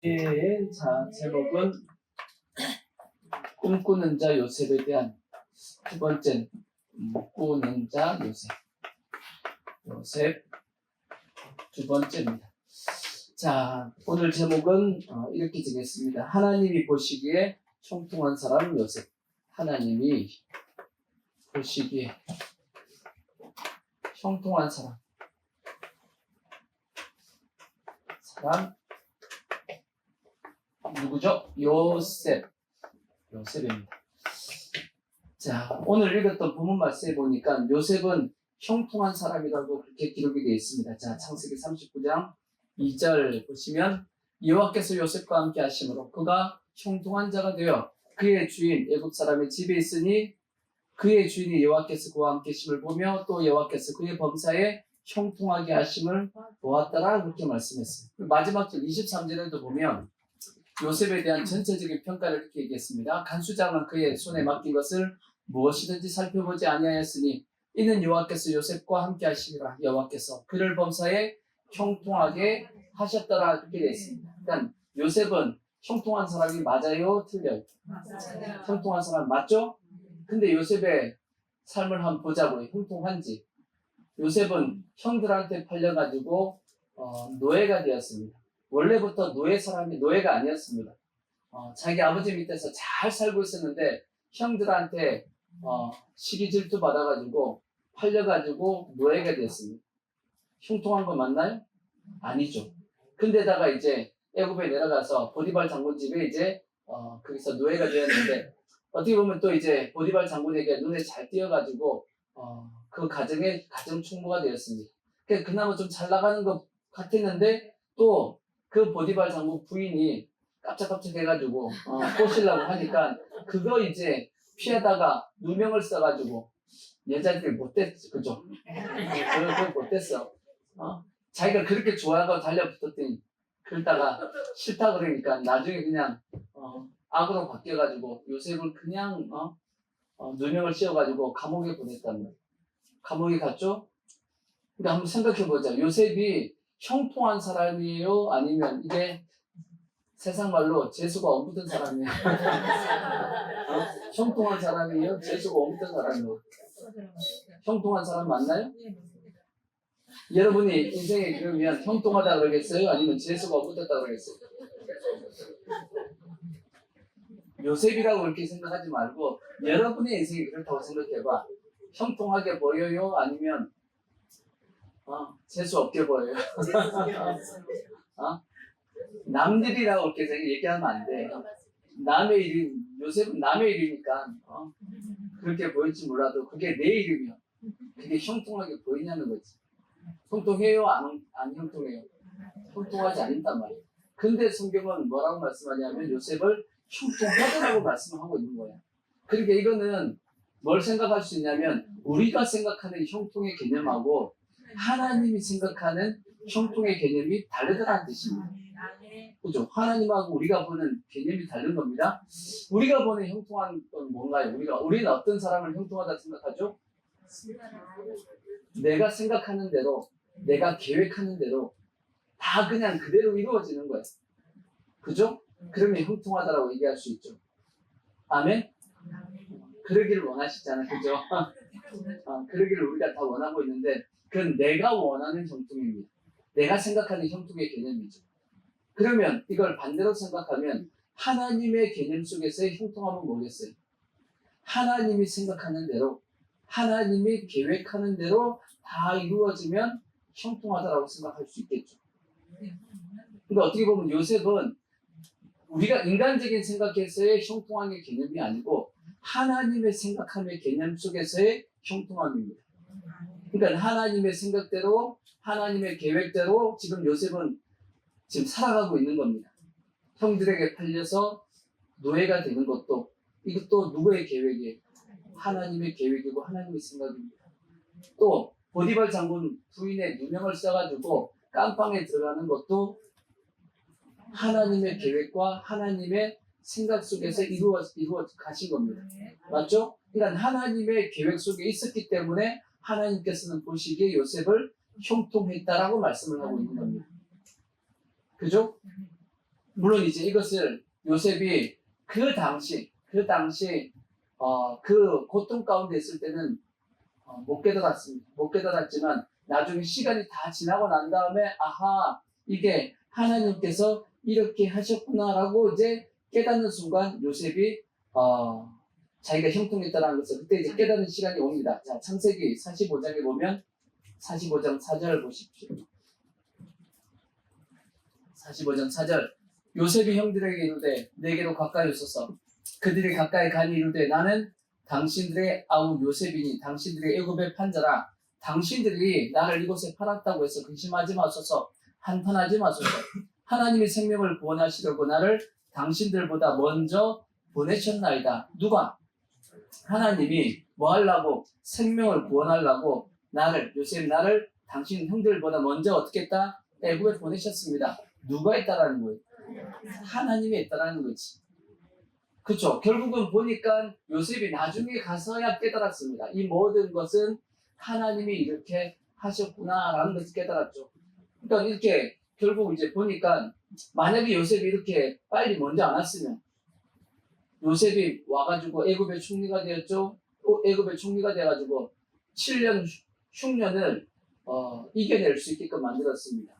예, 자, 제목은 꿈꾸는 자 요셉에 대한 두 번째, 꾸는 자 요셉. 요셉 두 번째입니다. 자, 오늘 제목은 이렇게 정했습니다. 하나님이 보시기에 형통한 사람 요셉. 하나님이 보시기에 형통한 사람 누구죠? 요셉입니다. 자, 오늘 읽었던 본문 말씀에 보니까 요셉은 형통한 사람이라고 그렇게 기록이 되어 있습니다. 자, 창세기 39장 2절 보시면 여호와께서 요셉과 함께 하심으로 그가 형통한 자가 되어 그의 주인 애굽 사람의 집에 있으니 그의 주인이 여호와께서 그와 함께 하심을 보며 또 여호와께서 그의 범사에 형통하게 하심을 보았더라 그렇게 말씀했어요. 마지막 절 23절에도 보면 요셉에 대한 전체적인 평가를 이렇게 얘기했습니다. 간수장은 그의 손에 맡긴 것을 무엇이든지 살펴보지 아니하였으니 이는 여호와께서 요셉과 함께 하시니라. 여호와께서 그를 범사에 형통하게 하셨더라 그렇게 되어 있습니다. 그러니까 요셉은 형통한 사람이 맞아요? 틀려요? 맞아요. 형통한 사람 맞죠? 근데 요셉의 삶을 한번 보자고요. 형통한지. 요셉은 형들한테 팔려가지고 노예가 되었습니다. 원래부터 노예가 아니었습니다. 자기 아버지 밑에서 잘 살고 있었는데 형들한테 시기 질투 받아가지고 팔려가지고 노예가 되었습니다. 형통한 거 맞나요? 아니죠. 근데다가 이제 애굽에 내려가서 보디발 장군 집에 이제 거기서 노예가 되었는데 어떻게 보면 또 이제 보디발 장군에게 눈에 잘 띄어가지고 그 가정의 가정 충무가 되었습니다. 그나마 좀 잘 나가는 것 같았는데 또 그 보디발 장군 부인이 깜짝깜짝 해가지고 꼬시려고 하니까 그거 이제 피하다가 누명을 써가지고 여자들이 못됐지, 그죠? 그거 못됐어. 자기가 그렇게 좋아하고 달려붙었더니 그러다가 싫다 그러니까 나중에 그냥 악으로 바뀌어가지고 요셉을 그냥 누명을 씌워가지고 감옥에 보냈단 말이에요. 감옥에 갔죠? 근데 한번 생각해보자. 요셉이 형통한 사람이에요? 아니면 이게 세상 말로 재수가 없던 사람이에요? 형통한 사람이에요? 재수가 없던 사람이에요? 형통한 사람 맞나요? 여러분이 인생에 그러면 형통하다 그러겠어요? 아니면 재수가 없었다 그러겠어요? 요셉이라고 그렇게 생각하지 말고 여러분의 인생이 그렇다고 생각해봐. 형통하게 보여요? 아니면 재수 없게 보여요? 남들이라고 그렇게 얘기하면 안 돼. 남의 이름, 요셉은 남의 이름이니까 그렇게 보일지 몰라도 그게 내 이름이야. 그게 형통하게 보이냐는 거지. 형통해요? 안 형통해요? 형통하지 않는단 말이에요. 근데 성경은 뭐라고 말씀하냐면 요셉을 형통하다라고 말씀을 하고 있는 거야. 그러니까 이거는 뭘 생각할 수 있냐면 우리가 생각하는 형통의 개념하고 하나님이 생각하는 형통의 개념이 다르다는 뜻입니다. 그죠? 하나님하고 우리가 보는 개념이 다른 겁니다. 우리가 보는 형통한 건 뭔가요? 우리는 어떤 사람을 형통하다 생각하죠? 내가 생각하는 대로, 내가 계획하는 대로 다 그냥 그대로 이루어지는 거예요. 그죠? 그러면 형통하다라고 얘기할 수 있죠. 아멘? 그러기를 원하시잖아요. 그죠? 그러기를 우리가 다 원하고 있는데 그건 내가 원하는 형통입니다. 내가 생각하는 형통의 개념이죠. 그러면 이걸 반대로 생각하면 하나님의 개념 속에서의 형통함은 뭐겠어요? 하나님이 생각하는 대로 하나님이 계획하는 대로 다 이루어지면 형통하다라고 생각할 수 있겠죠. 그러니까 어떻게 보면 요셉은 우리가 인간적인 생각에서의 형통함의 개념이 아니고 하나님의 생각함의 개념 속에서의 형통함입니다. 그러니까 하나님의 생각대로 하나님의 계획대로 지금 요셉은 지금 살아가고 있는 겁니다. 형들에게 팔려서 노예가 되는 것도 이것도 누구의 계획이에요? 하나님의 계획이고 하나님의 생각입니다. 또 보디발 장군 부인의 누명을 써가지고 깜빵에 들어가는 것도 하나님의 계획과 하나님의 생각 속에서 이루어 가신 겁니다. 맞죠? 그러니까 하나님의 계획 속에 있었기 때문에 하나님께서는 보시기에 요셉을 형통했다라고 말씀을 하고 있는 겁니다. 그죠? 물론 이제 이것을 요셉이 그 당시 그 고통 가운데 있을 때는 못 깨달았습니다. 못 깨달았지만 나중에 시간이 다 지나고 난 다음에 아하, 이게 하나님께서 이렇게 하셨구나라고 이제 깨닫는 순간 요셉이 자기가 형통했다는 것을 그때 이제 깨닫는 시간이 옵니다. 자, 창세기 45장에 보면 45장 4절 보십시오. 45장 4절. 요셉이 형들에게 이르되 내게로 가까이 오소서. 그들이 가까이 가니 이르되 나는 당신들의 아우 요셉이니 당신들의 애굽의 판자라. 당신들이 나를 이곳에 팔았다고 해서 근심하지 마소서. 한탄하지 마소서. 하나님이 생명을 구원하시려고 나를 당신들보다 먼저 보내셨나이다. 누가? 하나님이 뭐 하려고? 생명을 구원하려고 요셉 나를 당신 형들보다 먼저 어떻게 했다? 애굽에 보내셨습니다. 누가 했다라는 거예요? 하나님이 했다라는 거지. 그렇죠. 결국은 보니까 요셉이 나중에 가서야 깨달았습니다. 이 모든 것은 하나님이 이렇게 하셨구나라는 것을 깨달았죠. 그러니까 이렇게 결국 이제 보니까 만약에 요셉이 이렇게 빨리 먼저 안 왔으면 요셉이 와가지고 애굽의 총리가 되었죠. 애굽의 총리가 돼가지고 7년 흉년을 이겨낼 수 있게끔 만들었습니다.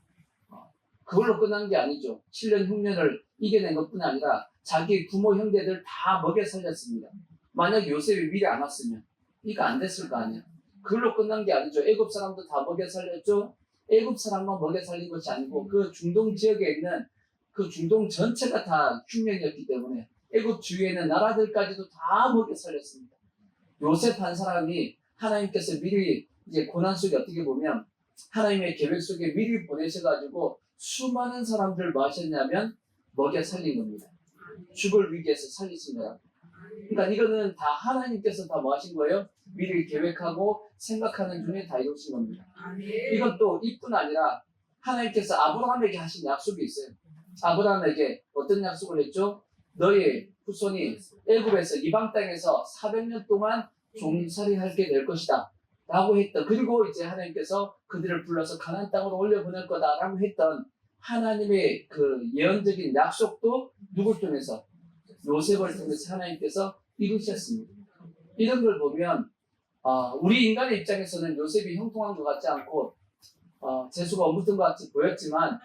그걸로 끝난 게 아니죠. 7년 흉년을 이겨낸 것뿐 아니라 자기 부모 형제들 다 먹여 살렸습니다. 만약에 요셉이 미리 안 왔으면 이거 안 됐을 거 아니야. 그걸로 끝난 게 아니죠. 애굽 사람도 다 먹여 살렸죠. 애굽 사람만 먹여 살린 것이 아니고 그 중동 지역에 있는 그 중동 전체가 다 흉년이었기 때문에 애굽 주위에 있는 나라들까지도 다 먹여 살렸습니다. 요셉 한 사람이 하나님께서 미리 이제 고난 속에 어떻게 보면 하나님의 계획 속에 미리 보내셔가지고 수많은 사람들을 뭐 하셨냐면 먹여 살린 겁니다. 죽을 위기에서 살리신 거야. 그러니까 이거는 다 하나님께서 다 뭐 하신 거예요? 미리 계획하고 생각하는 중에 다 이루신 겁니다. 이건 또 이뿐 아니라 하나님께서 아브라함에게 하신 약속이 있어요. 아브라함에게 어떤 약속을 했죠? 너희 후손이 애굽에서 이방 땅에서 400년 동안 종살이하게 될 것이다 라고 했던, 그리고 이제 하나님께서 그들을 불러서 가나안 땅으로 올려보낼 거다 라고 했던 하나님의 그 예언적인 약속도 누굴 통해서? 요셉을 통해서 하나님께서 이루셨습니다. 이런 걸 보면 우리 인간의 입장에서는 요셉이 형통한 것 같지 않고 재수가 없었던 것 같이 보였지만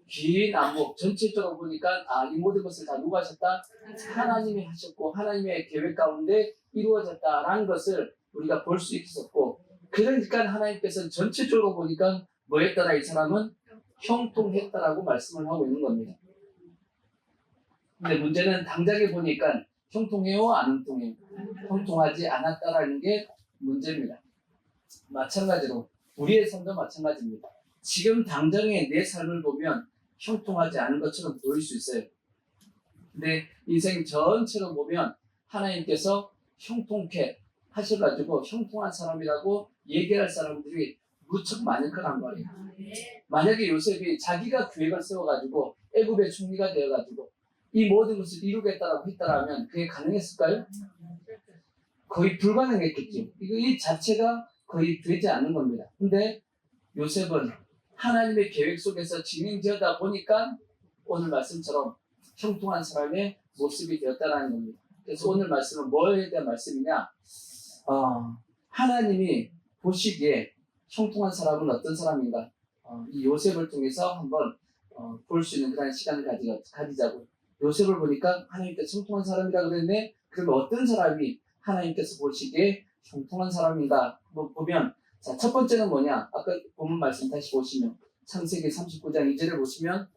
긴 안목 전체적으로 보니까 이 모든 것을 다 누가 하셨다? 하나님이 하셨고 하나님의 계획 가운데 이루어졌다라는 것을 우리가 볼 수 있었고, 그러니까 하나님께서는 전체적으로 보니까 뭐 했더라? 이 사람은 형통했다라고 말씀을 하고 있는 겁니다. 근데 문제는 당장에 보니까 형통해요? 안 형통해요? 형통하지 않았다라는 게 문제입니다. 마찬가지로 우리의 삶도 마찬가지입니다. 지금 당장의 내 삶을 보면 형통하지 않은 것처럼 보일 수 있어요. 근데 인생 전체로 보면 하나님께서 형통케 하셔가지고 형통한 사람이라고 얘기할 사람들이 무척 많을 거란 말이에요. 만약에 요셉이 자기가 계획을 세워가지고 애굽의 총리가 되어가지고 이 모든 것을 이루겠다라고 했다라면 그게 가능했을까요? 거의 불가능했겠죠. 이 자체가 거의 되지 않는 겁니다. 근데 요셉은 하나님의 계획 속에서 진행되다 보니까 오늘 말씀처럼 형통한 사람의 모습이 되었다는 겁니다. 그래서 오늘 말씀은 뭐에 대한 말씀이냐? 하나님이 보시기에 형통한 사람은 어떤 사람인가? 이 요셉을 통해서 한번 볼 수 있는 그런 시간을 가지자고. 요셉을 보니까 하나님께서 형통한 사람이라고 그랬네. 그러면 어떤 사람이 하나님께서 보시기에 형통한 사람인가? 보면 자, 첫 번째는 뭐냐? 아까 본문 말씀 다시 보시면 창세기 39장 2절에 보시면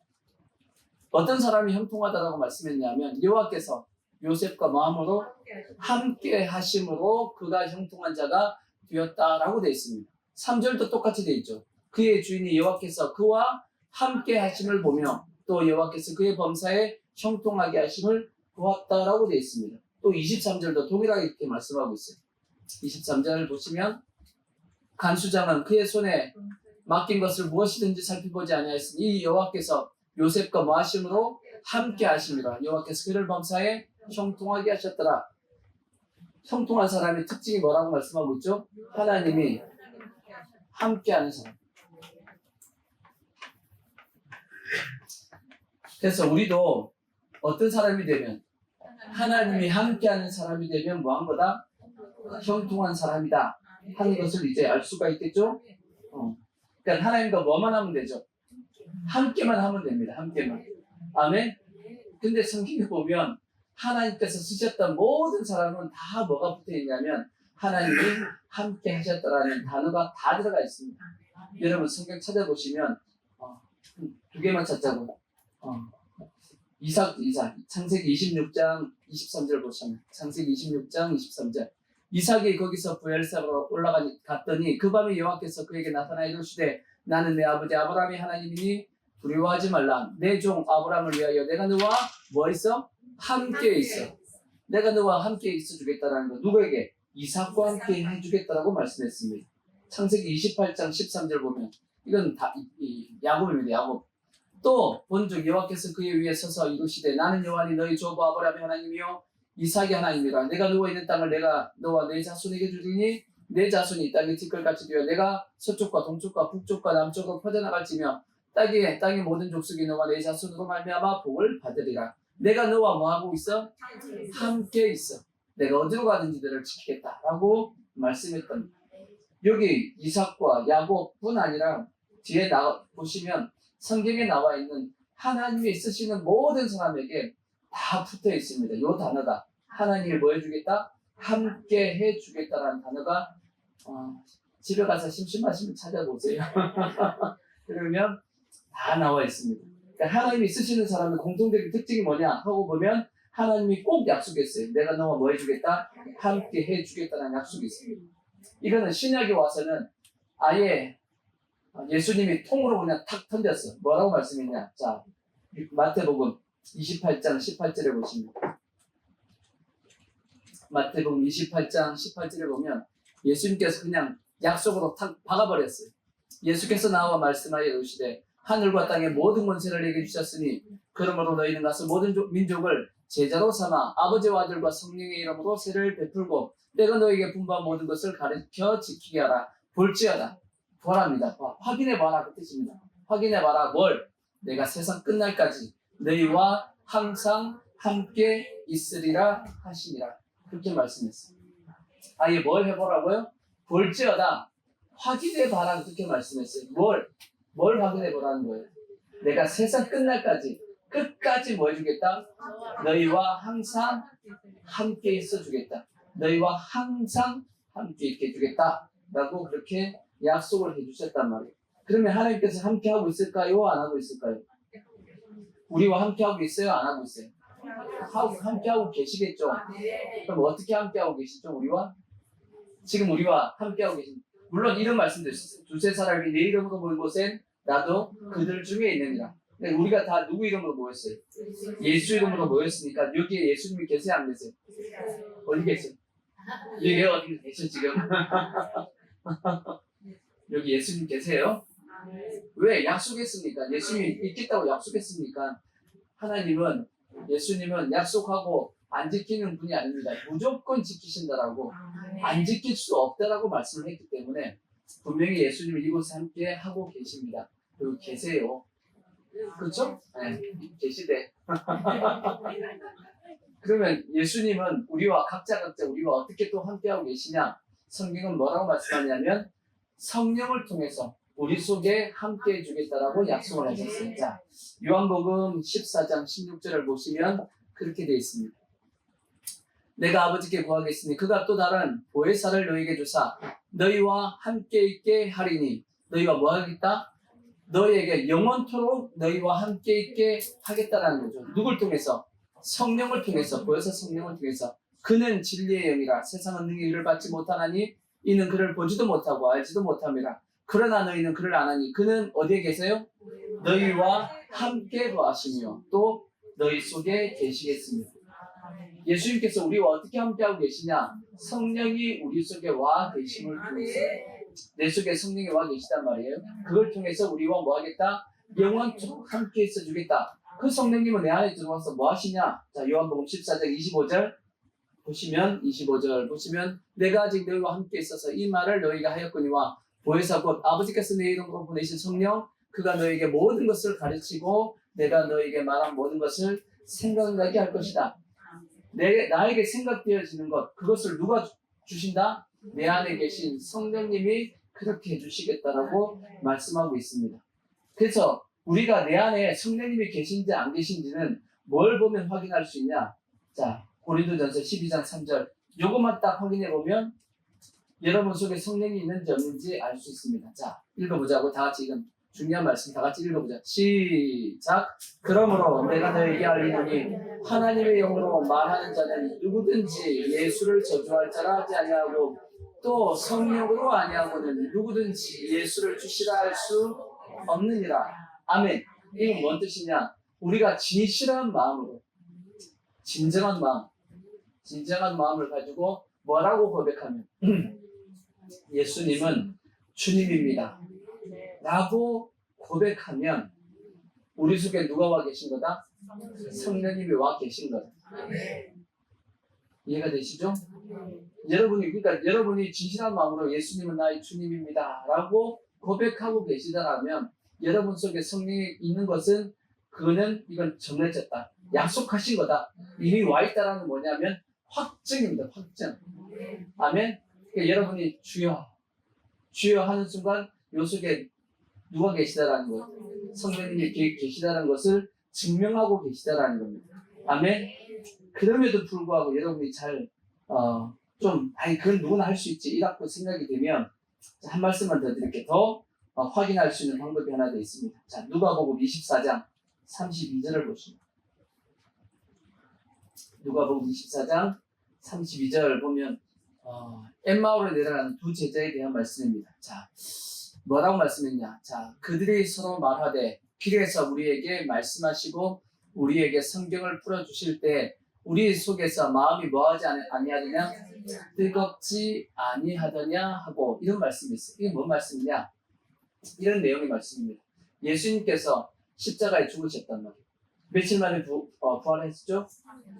어떤 사람이 형통하다라고 말씀했냐면 여호와께서 요셉과 마음으로 함께 하심으로 그가 형통한 자가 되었다라고 되어 있습니다. 3절도 똑같이 되어 있죠. 그의 주인이 여호와께서 그와 함께 하심을 보며 또 여호와께서 그의 범사에 형통하게 하심을 보았다라고 되어 있습니다. 또 23절도 동일하게 이렇게 말씀하고 있어요. 23절을 보시면 간수장은 그의 손에 맡긴 것을 무엇이든지 살펴보지 아니하였으니 여호와께서 요셉과 뭐 하심으로 함께 하심이라. 여호와께서 그를 범사에 형통하게 하셨더라. 형통한 사람의 특징이 뭐라고 말씀하고 있죠? 하나님이 함께하는 사람. 그래서 우리도 어떤 사람이 되면 하나님이 함께하는 사람이 되면 뭐한 거다? 형통한 사람이다 하는 것을 이제 알 수가 있겠죠? 그러니까 하나님과 뭐만 하면 되죠? 함께만 하면 됩니다. 함께만. 아멘? 근데 성경에 보면 하나님께서 쓰셨던 모든 사람은 다 뭐가 붙어 있냐면 하나님이 함께 하셨다라는 단어가 다 들어가 있습니다. 여러분 성경 찾아보시면 두 개만 찾자고. 이삭 창세기 26장 23절 보시면 창세기 26장 23절 이삭이 거기서 부엘사로 올라갔더니 그 밤에 여호와께서 그에게 나타나 이르시되 나는 내 아버지 아브라함의 하나님이니 두려워하지 말라. 내 종 아브라함을 위하여 내가 너와 뭐 있어? 함께 있어. 내가 너와 함께 있어 주겠다라는 거. 누구에게? 이삭과 함께 해주겠다라고 말씀했습니다. 창세기 28장 13절 보면 이건 다 야곱입니다. 야곱. 또 본즉 여호와께서 그의 위에 서서 이르시되 나는 여호와니 너희 조부 아브라함의 하나님이요 이삭의 하나님이라. 내가 누워있는 땅을 내가 너와 내 자손에게 주리니 내 자손이 이 땅에 티끌같이 되어 내가 서쪽과 동쪽과 북쪽과 남쪽으로 퍼져나갈지며 땅의 모든 족속이 너와 내 자손으로 말미암아 복을 받으리라. 내가 너와 뭐하고 있어? 함께 있어. 내가 어디로 가든지 너를 지키겠다라고 말씀했던. 여기 이삭과 야곱뿐 아니라 뒤에 보시면 성경에 나와 있는 하나님이 쓰시는 모든 사람에게 다 붙어 있습니다. 이 단어가 하나님이 뭐 해주겠다? 함께 해주겠다라는 단어가 집에 가서 심심하시면 찾아보세요. 그러면 다 나와 있습니다. 그러니까 하나님이 쓰시는 사람의 공통적인 특징이 뭐냐 하고 보면 하나님이 꼭 약속했어요. 내가 너와 뭐 해주겠다? 함께 해주겠다는 약속이 있습니다. 이거는 신약에 와서는 아예 예수님이 통으로 그냥 탁 던졌어. 뭐라고 말씀했냐? 자, 마태복음 28장 18절에 보시면 마태복음 28장 18절에 보면 예수님께서 그냥 약속으로 탁 박아버렸어요. 예수께서 나와 말씀하여 이르시되 하늘과 땅의 모든 권세를 내게 주셨으니 그러므로 너희는 가서 모든 민족을 제자로 삼아 아버지와 아들과 성령의 이름으로 세를 베풀고 내가 너희에게 분부한 모든 것을 가르쳐 지키게 하라. 볼지어다. 보랍니다. 확인해봐라 그 뜻입니다. 확인해봐라. 뭘? 내가 세상 끝날까지 너희와 항상 함께 있으리라 하시니라. 그렇게 말씀했어요. 아예 뭘 해보라고요? 볼지어다. 확인해봐라 그렇게 말씀했어요. 뭘 확인해보라는 거예요? 내가 세상 끝날까지 끝까지 뭐 해주겠다? 너희와 항상 함께 있어주겠다. 너희와 항상 함께 있게 해주겠다 라고 그렇게 약속을 해주셨단 말이에요. 그러면 하나님께서 함께하고 있을까요? 안 하고 있을까요? 우리와 함께하고 있어요? 안 하고 있어요? 함께하고 계시겠죠? 그럼 어떻게 함께하고 계시죠? 우리와? 지금 우리와 함께하고 계신, 물론 이런 말씀도 있었어요. 두세 사람이 내 이름으로 모인 곳엔 나도 그들 중에 있느니라. 근데 우리가 다 누구 이름으로 모였어요? 예수 이름으로 모였으니까 여기에 예수님이 계세요? 안 계세요? 어디 계세요? 여기 어디 계셔 지금? 여기 예수님 계세요? 왜? 약속했으니까. 예수님이 있겠다고 약속했으니까. 예수님은 약속하고 안 지키는 분이 아닙니다. 무조건 지키신다라고, 안 지킬 수 없다라고 말씀을 했기 때문에 분명히 예수님이 이곳에 함께 하고 계십니다. 그리고 계세요. 그렇죠? 네, 계시대. 그러면 예수님은 우리와 각자 우리와 어떻게 또 함께하고 계시냐? 성경은 뭐라고 말씀하냐면 성령을 통해서 우리 속에 함께 해주겠다라고 약속을 하셨어요. 자, 요한복음 14장 16절을 보시면 그렇게 되어 있습니다. 내가 아버지께 구하겠으니 그가 또 다른 보혜사를 너희에게 주사 너희와 함께 있게 하리니. 너희와 뭐 하겠다? 너희에게 영원토록 너희와 함께 있게 하겠다라는 거죠. 누굴 통해서? 성령을 통해서, 보혜사 성령을 통해서. 그는 진리의 영이라 세상은 능히 이를 받지 못하나니 이는 그를 보지도 못하고 알지도 못함이라. 그러나 너희는 그를 아나니 그는 어디에 계세요? 너희와 함께 거하시며 또 너희 속에 계시겠습니다. 예수님께서 우리와 어떻게 함께하고 계시냐? 성령이 우리 속에 와 계심을 통해서. 내 속에 성령이 와 계시단 말이에요. 그걸 통해서 우리와 뭐 하겠다? 영원토록 함께 있어 주겠다. 그 성령님은 내 안에 들어와서 뭐 하시냐? 자, 요한복음 14장 25절 보시면 내가 아직 너희와 함께 있어서 이 말을 너희가 하였거니와 보혜사 곧 아버지께서 내 이름으로 보내신 성령 그가 너희에게 모든 것을 가르치고 내가 너에게 말한 모든 것을 생각나게 할 것이다. 나에게 생각되어지는 것, 그것을 누가 주신다? 내 안에 계신 성령님이 그렇게 해주시겠다라고 말씀하고 있습니다. 그래서 우리가 내 안에 성령님이 계신지 안 계신지는 뭘 보면 확인할 수 있냐? 자, 고린도전서 12장 3절 요것만 딱 확인해 보면 여러분 속에 성령이 있는지 없는지 알 수 있습니다. 자, 읽어보자고. 다 같이 이건 중요한 말씀 다 같이 읽어보자. 시작. 그러므로 내가 너에게 알리노니 하나님의 영으로 말하는 자는 누구든지 예수를 저주할 자라 하지 아니하고 또 성령으로 아니하고는 누구든지 예수를 주시라 할 수 없느니라. 아멘. 이건 뭔 뜻이냐? 우리가 진실한 마음으로 진정한 마음을 가지고 뭐라고 고백하면 예수님은 주님입니다 라고 고백하면 우리 속에 누가 와 계신 거다? 성령님이 와 계신 거다. 이해가 되시죠? 그러니까 여러분이 진실한 마음으로 예수님은 나의 주님입니다 라고 고백하고 계시다라면 여러분 속에 성령이 있는 것은 이건 정해졌다. 약속하신 거다. 이미 와 있다라는 뭐냐면 확증입니다. 확증. 아멘. 그러니까 여러분이 주여 하는 순간 요 속에 누가 계시다라는 것, 성령님이 계시다라는 것을 증명하고 계시다라는 겁니다. 아멘. 그럼에도 불구하고 여러분이 그건 누구나 할 수 있지 이라고 생각이 되면 한 말씀만 더 드릴게요. 더 확인할 수 있는 방법이 하나 더 있습니다. 자, 누가복음 24장 32절을 보시면 누가복음 24장 32절 보면 엠마오로 내려가는 두 제자에 대한 말씀입니다. 자, 뭐라고 말씀했냐? 자, 그들이 서로 말하되 길에서 우리에게 말씀하시고 우리에게 성경을 풀어주실 때 우리 속에서 마음이 뭐하지 아니하더냐? 뜨겁지 아니하더냐? 하고 이런 말씀이 있어요. 이게 뭔 말씀이냐? 이런 내용의 말씀입니다. 예수님께서 십자가에 죽으셨단 말이에요. 며칠 만에 부활했죠?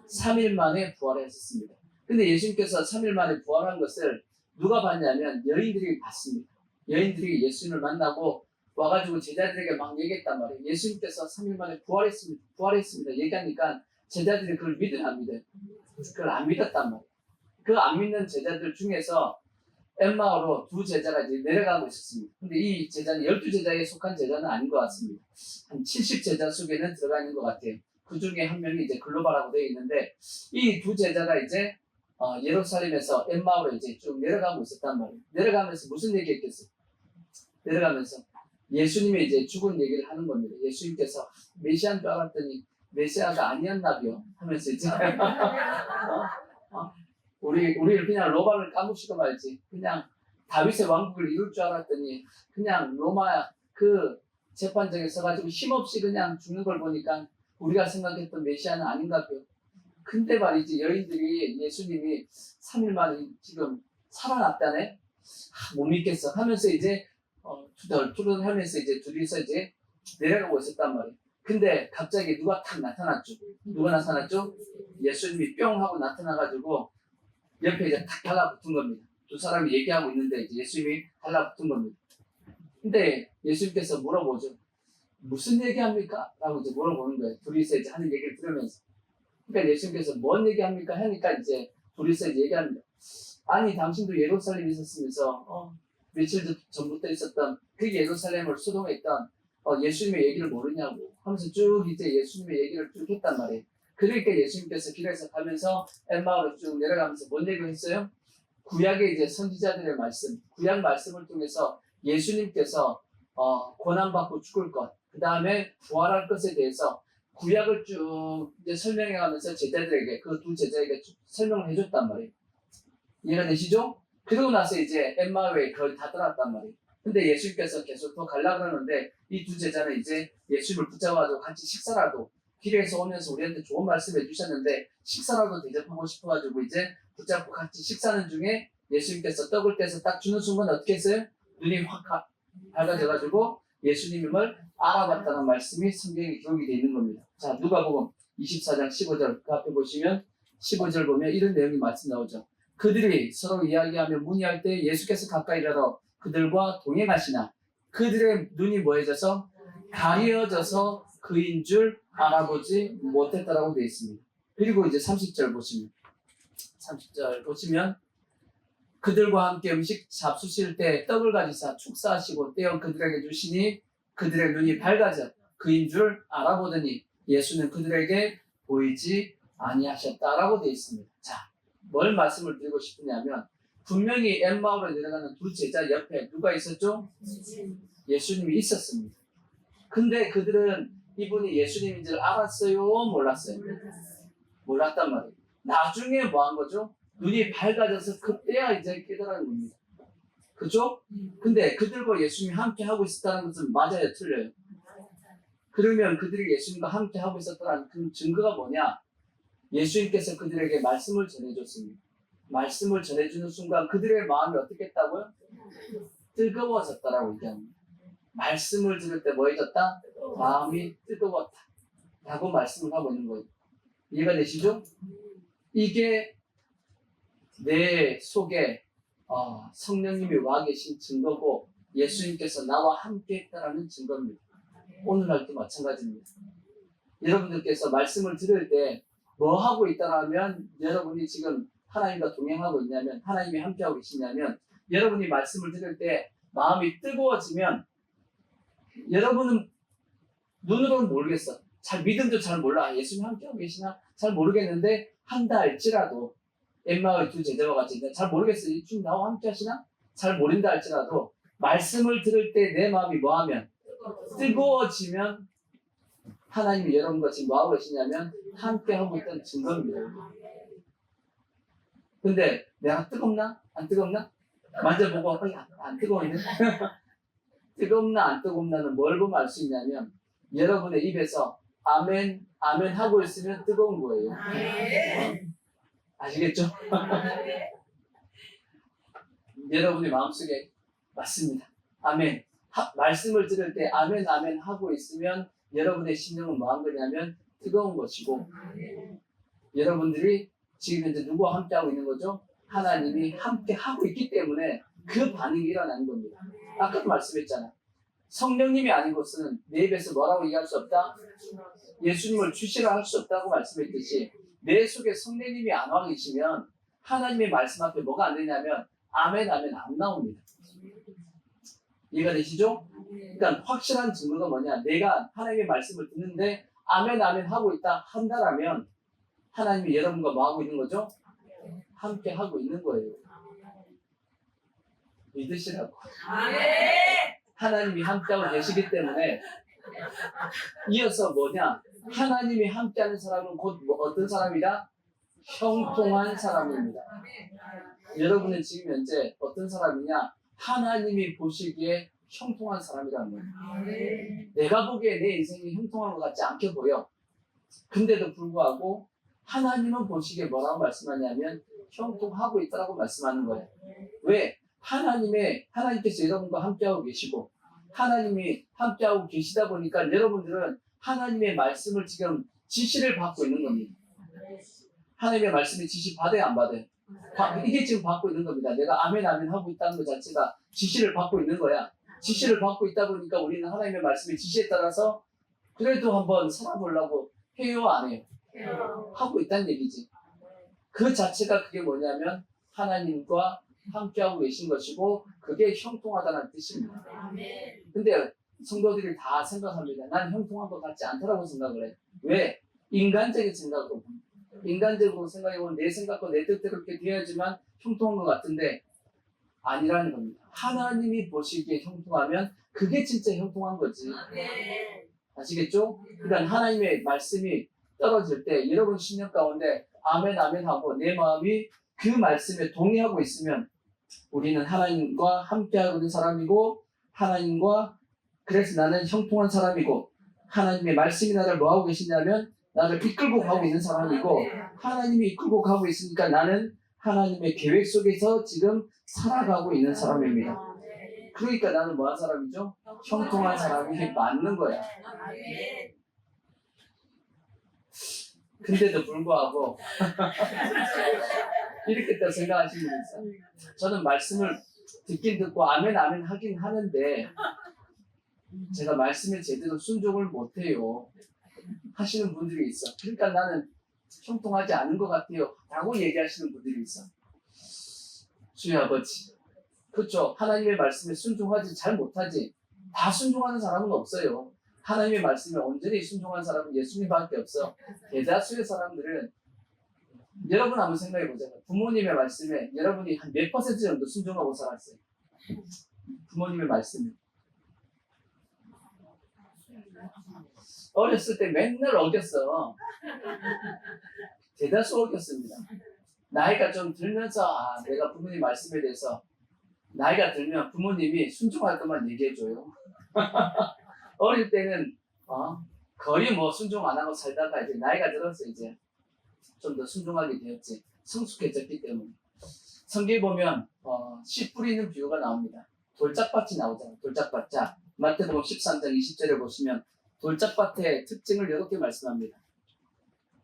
3일 만에 부활했습니다. 근데 예수님께서 3일 만에 부활한 것을 누가 봤냐면 여인들이 봤습니다. 여인들이 예수님을 만나고 와가지고 제자들에게 막 얘기했단 말이에요. 예수님께서 3일 만에 부활했습니다. 얘기하니까 제자들이 그걸 믿으려 안 믿어요. 그걸 안 믿었단 말이에요. 그 안 믿는 제자들 중에서 엠마오로 두 제자가 이제 내려가고 있었습니다. 근데 이 제자는 12제자에 속한 제자는 아닌 것 같습니다. 한 70제자 속에는 들어가 있는 것 같아요. 그 중에 한 명이 이제 글로벌하고 되어 있는데 이 두 제자가 이제 예루살렘에서 엠마오로 이제 쭉 내려가고 있었단 말이에요. 내려가면서 무슨 얘기했겠어요? 내려가면서 예수님의 이제 죽은 얘기를 하는 겁니다. 예수님께서 메시아인 줄 알았더니 메시아가 아니었나비요? 하면서 이제 우리를 그냥 로마를 까무시고 말지 그냥 다윗의 왕국을 이룰 줄 알았더니 그냥 로마 그 재판장에 서가지고 힘없이 그냥 죽는 걸 보니까 우리가 생각했던 메시아는 아닌가요? 근데 말이지 여인들이 예수님이 3일 만에 지금 살아났다네? 못 믿겠어 하면서 이제 투덜투덜 하면서 이제 둘이서 이제 내려가고 있었단 말이에요. 근데 갑자기 누가 탁 나타났죠. 누가 나타났죠? 예수님이 뿅 하고 나타나가지고 옆에 이제 탁 달라붙은 겁니다. 두 사람이 얘기하고 있는데 이제 예수님이 달라붙은 겁니다. 근데 예수님께서 물어보죠. 무슨 얘기합니까? 라고 이제 물어보는 거예요. 둘이서 이제 하는 얘기를 들으면서. 그러니까 예수님께서 뭔 얘기합니까? 하니까 이제 둘이서 이제 얘기합니다. 아니, 당신도 예루살렘에 있었으면서, 며칠 전부터 있었던 그 예루살렘을 수동했던 예수님의 얘기를 모르냐고 하면서 쭉 이제 예수님의 얘기를 쭉 했단 말이에요. 그러니까 예수님께서 길에서 가면서 엠마오로 쭉 내려가면서 뭔 얘기를 했어요? 구약의 이제 선지자들의 말씀, 구약 말씀을 통해서 예수님께서 고난받고 죽을 것, 그 다음에 부활할 것에 대해서 구약을 쭉 이제 설명해가면서 제자들에게 그 두 제자에게 쭉 설명을 해줬단 말이에요. 이해가 되시죠? 그러고 나서 이제 엠마오에 거의 다 떠났단 말이에요. 근데 예수님께서 계속 더 가려고 그러는데 이 두 제자는 이제 예수님을 붙잡아가지고 같이 식사라도 길에서 오면서 우리한테 좋은 말씀 해주셨는데 식사라도 대접하고 싶어가지고 이제 붙잡고 같이 식사하는 중에 예수님께서 떡을 떼서 딱 주는 순간 어떻게 했어요? 눈이 확 밝아져가지고 예수님을 알아봤다는 말씀이 성경에 기록이 되어 있는 겁니다. 자, 누가복음 24장 15절 그 앞에 보시면 15절 보면 이런 내용이 말씀 나오죠. 그들이 서로 이야기하며 문의할 때 예수께서 가까이 가서 그들과 동행하시나 그들의 눈이 뭐해져서 가려져서 그인 줄 알아보지 못했다라고 되어 있습니다. 그리고 이제 30절 보시면 그들과 함께 음식 잡수실 때 떡을 가지사 축사하시고 떼어 그들에게 주시니 그들의 눈이 밝아져 그인 줄 알아보더니 예수는 그들에게 보이지 아니하셨다라고 되어 있습니다. 자, 뭘 말씀을 드리고 싶으냐면 분명히 엠마오로 내려가는 두 제자 옆에 누가 있었죠? 예수님이 있었습니다. 근데 그들은 이분이 예수님인 줄 알았어요? 몰랐어요? 몰랐단 말이에요. 나중에 뭐 한 거죠? 눈이 밝아져서 그때야 이제 깨달은 겁니다. 그죠? 근데 그들과 예수님이 함께 하고 있었다는 것은 맞아요? 틀려요? 그러면 그들이 예수님과 함께 하고 있었다는 그 증거가 뭐냐? 예수님께서 그들에게 말씀을 전해줬습니다. 말씀을 전해주는 순간 그들의 마음이 어떻게 했다고요? 뜨거워졌다라고 얘기합니다. 말씀을 들을 때 뭐 해졌다? 마음이 뜨거웠다 라고 말씀을 하고 있는 거예요. 이해가 되시죠? 이게 내 속에 성령님이 와 계신 증거고 예수님께서 나와 함께 했다라는 증거입니다. 오늘날도 마찬가지입니다. 여러분들께서 말씀을 들을 때 뭐 하고 있다라면 여러분이 지금 하나님과 동행하고 있냐면 하나님이 함께하고 계시냐면 여러분이 말씀을 들을 때 마음이 뜨거워지면 여러분은 눈으로는 모르겠어. 잘 믿음도 잘 몰라. 예수님 함께하고 계시나? 잘 모르겠는데 한다 할지라도 엠마오의 두 제자와 같이 잘 모르겠어요. 예수님 나와 함께 하시나? 잘 모른다 할지라도 말씀을 들을 때 내 마음이 뭐하면? 뜨거워지면 하나님이 여러분과 지금 뭐하고 계시냐면 함께하고 있다는 증거입니다. 근데 내가 뜨겁나? 안 뜨겁나? 만져보고 안 뜨거운데? 뜨겁나 안 뜨겁나는 뭘 보면 알 수 있냐면 여러분의 입에서 아멘 아멘 하고 있으면 뜨거운 거예요. 아시겠죠? 여러분의 마음속에 맞습니다. 아멘. 말씀을 들을 때 아멘 아멘 하고 있으면 여러분의 심령은 뭐 한 거냐면 뜨거운 것이고 여러분들이 지금 현재 누구와 함께 하고 있는 거죠? 하나님이 함께 하고 있기 때문에 그 반응이 일어나는 겁니다. 아까도 말씀했잖아. 성령님이 아닌 것은 내 입에서 뭐라고 얘기할 수 없다? 예수님을 주시라 할 수 없다고 말씀했듯이 내 속에 성령님이 안 와 계시면 하나님의 말씀 앞에 뭐가 안 되냐면 아멘 아멘 안 나옵니다. 이해가 되시죠? 그러니까 확실한 증거가 뭐냐? 내가 하나님의 말씀을 듣는데 아멘 아멘 하고 있다 한다라면 하나님이 여러분과 뭐 하고 있는 거죠? 함께 하고 있는 거예요. 믿으시라고. 하나님이 함께하고 계시기 때문에 이어서 뭐냐? 하나님이 함께하는 사람은 곧 어떤 사람이다? 형통한 사람입니다. 여러분은 지금 현재 어떤 사람이냐? 하나님이 보시기에 형통한 사람이라는 거예요. 내가 보기에 내 인생이 형통한 것 같지 않게 보여. 근데도 불구하고 하나님은 보시기에 뭐라고 말씀하냐면 형통하고 있다라고 말씀하는 거예요. 왜? 하나님께서 여러분과 함께하고 계시고 하나님이 함께하고 계시다 보니까 여러분들은 하나님의 말씀을 지금 지시를 받고 있는 겁니다. 하나님의 말씀의 지시 받아야 안 받아요? 이게 지금 받고 있는 겁니다. 내가 아멘 아멘 하고 있다는 것 자체가 지시를 받고 있는 거야. 지시를 받고 있다 보니까 우리는 하나님의 말씀의 지시에 따라서 그래도 한번 살아보려고 해요 안 해요? 하고 있다는 얘기지. 그 자체가 그게 뭐냐면 하나님과 함께하고 계신 것이고 그게 형통하다는 뜻입니다. 근데 성도들이 다 생각합니다. 난 형통한 것 같지 않다라고 생각을 해. 왜? 인간적인 생각으로 인간적으로 생각해보면 내 생각과 내 뜻대로 이렇게 되어야지만 형통한 것 같은데 아니라는 겁니다. 하나님이 보시기에 형통하면 그게 진짜 형통한 거지. 아시겠죠? 그러니까 하나님의 말씀이 떨어질 때 여러분 신령 가운데 아멘 아멘 하고 내 마음이 그 말씀에 동의하고 있으면 우리는 하나님과 함께하고 있는 사람이고 그래서 나는 형통한 사람이고 하나님의 말씀이 나를 뭐하고 계시냐면 나를 이끌고 가고 있는 사람이고 하나님이 이끌고 가고 있으니까 나는 하나님의 계획 속에서 지금 살아가고 있는 사람입니다. 그러니까 나는 뭐한 사람이죠? 형통한 사람이 맞는 거야. 근데도 불구하고 이렇게 또 생각하시는 분 있어요. 저는 말씀을 듣긴 듣고 아멘 아멘 하긴 하는데 제가 말씀에 제대로 순종을 못해요. 하시는 분들이 있어. 그러니까 나는 형통하지 않은 것 같아요. 라고 얘기하시는 분들이 있어. 주의 아버지. 그렇죠. 하나님의 말씀에 순종하지 잘 못하지. 다 순종하는 사람은 없어요. 하나님의 말씀에 온전히 순종한 사람은 예수님밖에 없어. 대다수의 사람들은 여러분 한번 생각해 보세요. 부모님의 말씀에 여러분이 한 몇 퍼센트 정도 순종하고 살았어요? 부모님의 말씀에. 어렸을 때 맨날 어겼어. 대다수 어겼습니다. 나이가 좀 들면서 내가 부모님 말씀에 대해서 나이가 들면 부모님이 순종할 것만 얘기해줘요. 어릴 때는 거의 뭐 순종 안 하고 살다가 이제 나이가 들어서 이제 좀 더 순종하게 되었지. 성숙해졌기 때문에. 성경에 보면 씨 뿌리는 비유가 나옵니다. 돌짝밭이 나오잖아요. 돌짝밭. 자, 마태복음 13장 20절에 보시면 돌짝밭의 특징을 이렇게 말씀합니다.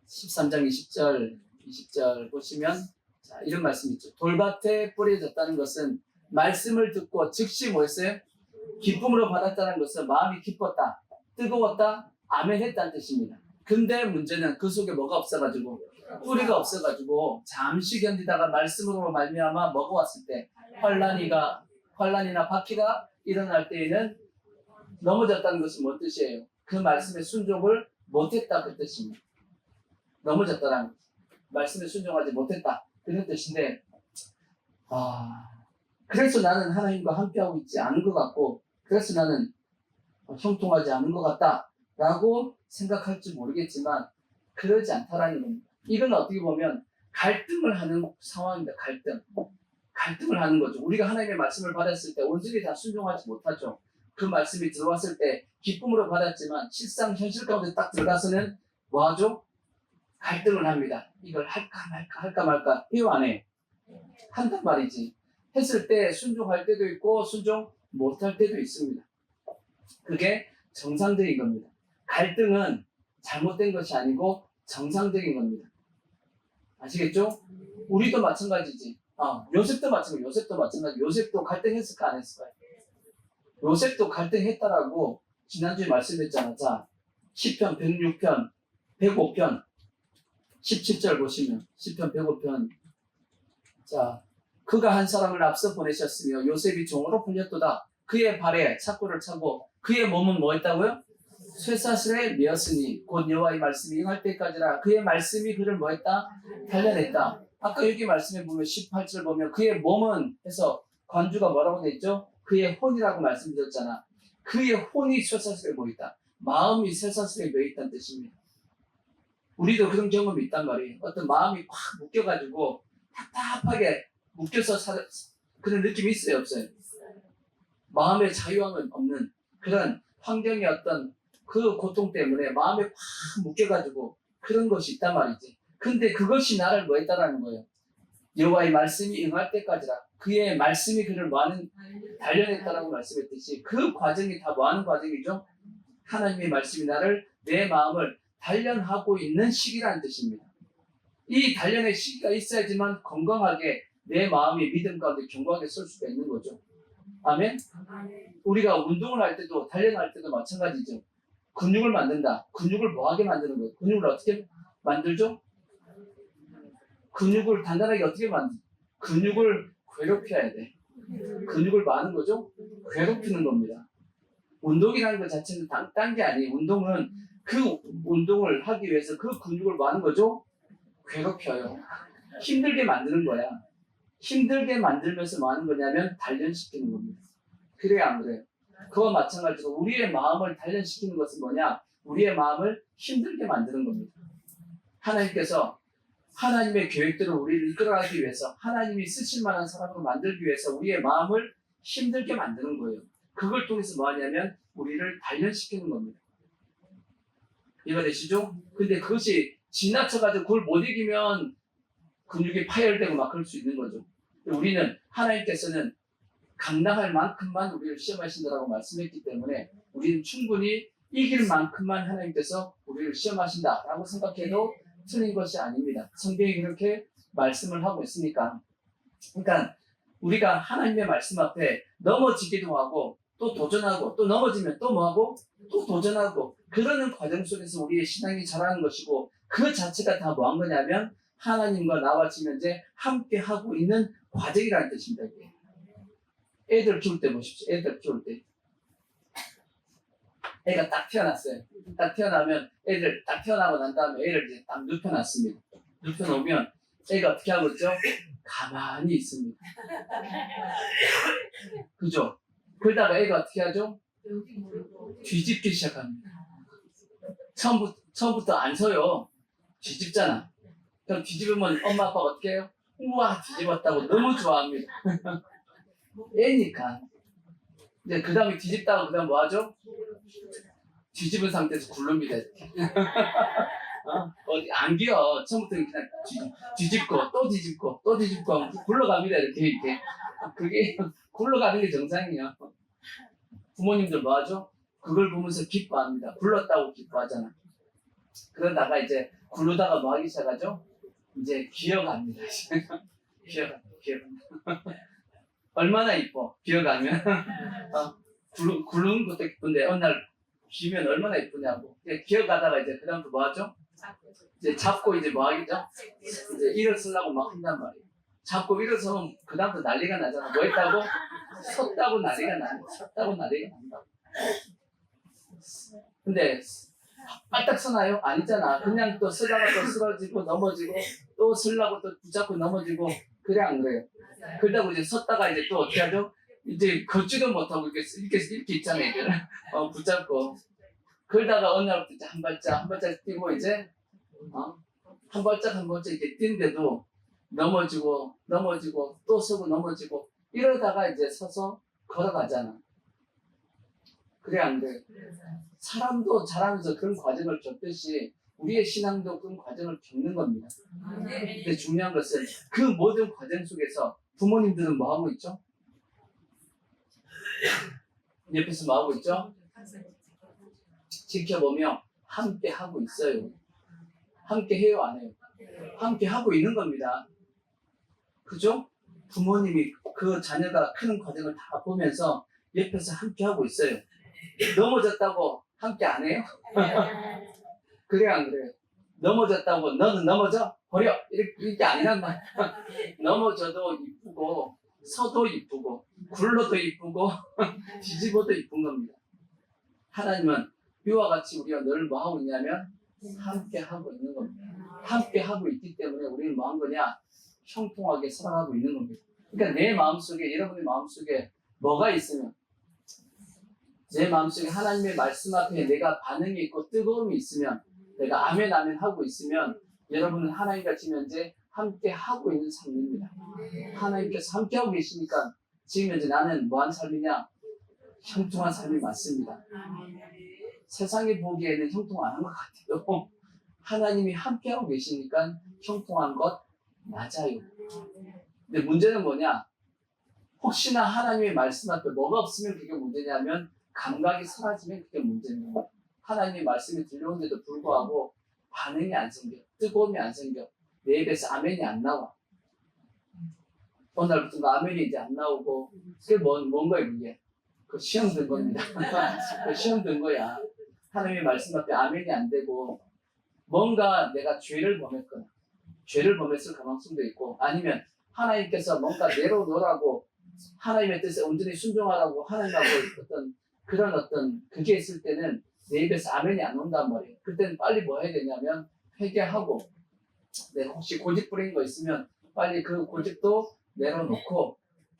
13장 20절 보시면 자, 이런 말씀이 있죠. 돌밭에 뿌려졌다는 것은 말씀을 듣고 즉시 뭐였어요? 기쁨으로 받았다는 것은 마음이 기뻤다, 뜨거웠다, 아멘 했다는 뜻입니다. 근데 문제는 그 속에 뭐가 없어가지고 뿌리가 없어가지고 잠시 견디다가 말씀으로 말미암아 먹어왔을 때 환란이나 박해가 일어날 때에는 넘어졌다는 것은 뭔 뜻이에요? 그 말씀에 순종을 못했다 그 뜻입니다. 넘어졌다라는 것. 말씀에 순종하지 못했다 그런 뜻인데 그래서 나는 하나님과 함께하고 있지 않은 것 같고 그래서 나는 형통하지 않은 것 같다라고 생각할지 모르겠지만 그러지 않다라는 겁니다. 이건 어떻게 보면 갈등을 하는 상황입니다. 갈등을 하는 거죠. 우리가 하나님의 말씀을 받았을 때 온전히 다 순종하지 못하죠. 그 말씀이 들어왔을 때 기쁨으로 받았지만 실상 현실 가운데 딱 들어가서는 뭐 하죠? 갈등을 합니다. 이걸 할까 말까 해요 안 해요? 한단 말이지. 했을 때 순종할 때도 있고 순종 못할 때도 있습니다. 그게 정상적인 겁니다. 갈등은 잘못된 것이 아니고 정상적인 겁니다. 아시겠죠? 우리도 마찬가지지. 요셉도 마찬가지. 요셉도 갈등했을까 안 했을까요? 요셉도 갈등했다라고 지난주에 말씀했잖아. 자, 시편 106편, 105편, 17절 보시면 시편 105편. 자, 그가 한 사람을 앞서 보내셨으며 요셉이 종으로 풀렸도다. 그의 발에 착고를 차고 그의 몸은 뭐 했다고요? 쇠사슬에 메었으니 곧 여호와의 말씀이 응할 때까지라. 그의 말씀이 그를 뭐 했다? 단련했다. 아까 여기 말씀에 보면 18절 보면 그의 몸은 해서 관주가 뭐라고 돼 있죠? 그의 혼이라고 말씀드렸잖아. 그의 혼이 쇠사슬에 뭐 있다? 마음이 쇠사슬에 메어 있다는 뜻입니다. 우리도 그런 경험이 있단 말이에요. 어떤 마음이 꽉 묶여가지고 답답하게 묶여서 그런 느낌이 있어요, 없어요? 마음의 자유함은 없는 그런 환경의 어떤 그 고통 때문에 마음에 꽉 묶여가지고 그런 것이 있단 말이지. 근데 그것이 나를 뭐 했다라는 거예요. 여호와의 말씀이 응할 때까지라. 그의 말씀이 그를 뭐하는 단련했다라고 말씀했듯이 그 과정이 다 뭐하는 과정이죠? 하나님의 말씀이 내 마음을 단련하고 있는 시기라는 뜻입니다. 이 단련의 시기가 있어야지만 건강하게 내 마음이 믿음 가운데 견고하게 설 수가 있는 거죠. 아멘? 우리가 운동을 할 때도 단련할 때도 마찬가지죠. 근육을 만든다. 근육을 뭐하게 만드는 거예요? 근육을 어떻게 만들죠? 근육을 단단하게 어떻게 만들죠? 근육을 괴롭혀야 돼. 근육을 뭐 하는 거죠? 괴롭히는 겁니다. 운동이라는 것 자체는 딴 게 아니에요. 운동은 그 운동을 하기 위해서 그 근육을 뭐 하는 거죠? 괴롭혀요. 힘들게 만드는 거야. 힘들게 만들면서 뭐 하는 거냐면 단련시키는 겁니다. 그래요, 안 그래요? 그와 마찬가지로 우리의 마음을 단련시키는 것은 뭐냐? 우리의 마음을 힘들게 만드는 겁니다. 하나님께서 하나님의 계획대로 우리를 이끌어가기 위해서 하나님이 쓰실 만한 사람으로 만들기 위해서 우리의 마음을 힘들게 만드는 거예요. 그걸 통해서 뭐 하냐면 우리를 단련시키는 겁니다. 이해가 되시죠? 근데 그것이 지나쳐가지고 그걸 못 이기면 근육이 파열되고 막 그럴 수 있는 거죠. 우리는 하나님께서는 감당할 만큼만 우리를 시험하신다라고 말씀했기 때문에 우리는 충분히 이길 만큼만 하나님께서 우리를 시험하신다라고 생각해도 틀린 것이 아닙니다. 성경이 그렇게 말씀을 하고 있으니까. 그러니까 우리가 하나님의 말씀 앞에 넘어지기도 하고 또 도전하고 또 넘어지면 또 뭐하고 또 도전하고 그러는 과정 속에서 우리의 신앙이 자라는 것이고 그 자체가 다 뭐 한 거냐면 하나님과 나와 지금 이제 함께 하고 있는 과정이라는 뜻입니다. 이게. 애들 키울 때 보십시오. 애들 키울 때 애가 딱 태어났어요. 딱 태어나면 애들 딱 태어나고 난 다음에 애를 이제 딱 눕혀놨습니다. 눕혀놓으면 애가 어떻게 하고 있죠? 가만히 있습니다. 그죠? 그러다가 애가 어떻게 하죠? 뒤집기 시작합니다. 처음부터 안 서요. 뒤집잖아. 그럼 뒤집으면 엄마 아빠가 어떻게 해요? 우와 뒤집었다고 너무 좋아합니다. 애니까. 이제 그 다음에 뒤집다가 그 다음 뭐 하죠? 뒤집은 상태에서 굴릅니다. 어디 안 기어. 처음부터 그냥 뒤집고 또 뒤집고 또 뒤집고 굴러갑니다. 이렇게. 그게 굴러가는 게 정상이에요. 부모님들 뭐 하죠? 그걸 보면서 기뻐합니다. 굴렀다고 기뻐하잖아. 그러다가 이제 굴르다가 뭐 하기 시작하죠? 이제 기어갑니다. 기어갑니다. 얼마나 이뻐, 기어가면. 굴르는 것도 이쁜데, 어느 날 기면 얼마나 이쁘냐고. 기어가다가 이제 그다음부터 뭐 하죠? 이제 잡고 이제 뭐 하겠죠? 이제 일어서려고 막 한단 말이에요. 잡고 일어서면 그다음부터 난리가 나잖아. 뭐 했다고? 섰다고 난리가 난다고. 근데 빨딱 서나요? 아니잖아. 그냥 또 쓰다가 또 쓰러지고 넘어지고 또 쓰려고 또 붙잡고 넘어지고 그래 안 그래요? 그러다가 이제 섰다가 이제 또 어떻게 하죠? 이제 걷지도 못하고 이렇게 있잖아요. 붙잡고 그러다가 어느 날부터 이제 한 발짝 뛰고 이제 한 발짝 이렇게 뛰는데도 넘어지고 또 서고 넘어지고 이러다가 이제 서서 걸어가잖아. 그래 안 돼? 사람도 자라면서 그런 과정을 겪듯이 우리의 신앙도 그런 과정을 겪는 겁니다. 근데 중요한 것은 그 모든 과정 속에서 부모님들은 뭐 하고 있죠? 옆에서 뭐 하고 있죠? 지켜보며 함께 하고 있어요. 함께 해요, 안 해요? 함께 하고 있는 겁니다. 그죠? 부모님이 그 자녀가 크는 과정을 다 보면서 옆에서 함께 하고 있어요. 넘어졌다고 함께 안 해요? 그래 안 그래요? 넘어졌다고 너는 넘어져? 버려! 이렇게 아니란 말이야. 넘어져도 이쁘고 서도 이쁘고 굴러도 이쁘고 뒤집어도 이쁜 겁니다. 하나님은 이와 같이 우리가 늘 뭐 하고 있냐면 함께 하고 있는 겁니다. 함께 하고 있기 때문에 우리는 뭐 한 거냐? 형통하게 살아가고 있는 겁니다. 그러니까 내 마음속에 여러분의 마음속에 뭐가 있으면 내 마음속에 하나님의 말씀 앞에 내가 반응이 있고 뜨거움이 있으면 내가 아멘 하고 있으면 여러분은 하나님과 지금 현재 함께 하고 있는 삶입니다. 하나님께서 함께 하고 계시니까 지금 현재 나는 뭐한 삶이냐? 형통한 삶이 맞습니다. 세상이 보기에는 형통 안 한 것 같아요. 하나님이 함께 하고 계시니까 형통한 것 맞아요. 근데 문제는 뭐냐? 혹시나 하나님의 말씀 앞에 뭐가 없으면 그게 문제냐면 감각이 사라지면 그게 문제입니다. 하나님의 말씀이 들려오는데도 불구하고 반응이 안 생겨. 뜨거움이 안 생겨. 내 입에서 아멘이 안 나와. 어느 날부터 아멘이 이제 안 나오고 그게 뭔가요 그게? 그 시험 든 겁니다. 그 시험 든 거야. 하나님의 말씀 앞에 아멘이 안 되고 뭔가 내가 죄를 범했을 가능성도 있고 아니면 하나님께서 뭔가 내려놓으라고 하나님의 뜻에 온전히 순종하라고 하나님하고 어떤 그게 있을 때는 내 입에서 아멘이 안 온단 말이에요. 그때는 빨리 뭐 해야 되냐면 회개하고 내가 혹시 고집 부린 거 있으면 빨리 그 고집도 내려놓고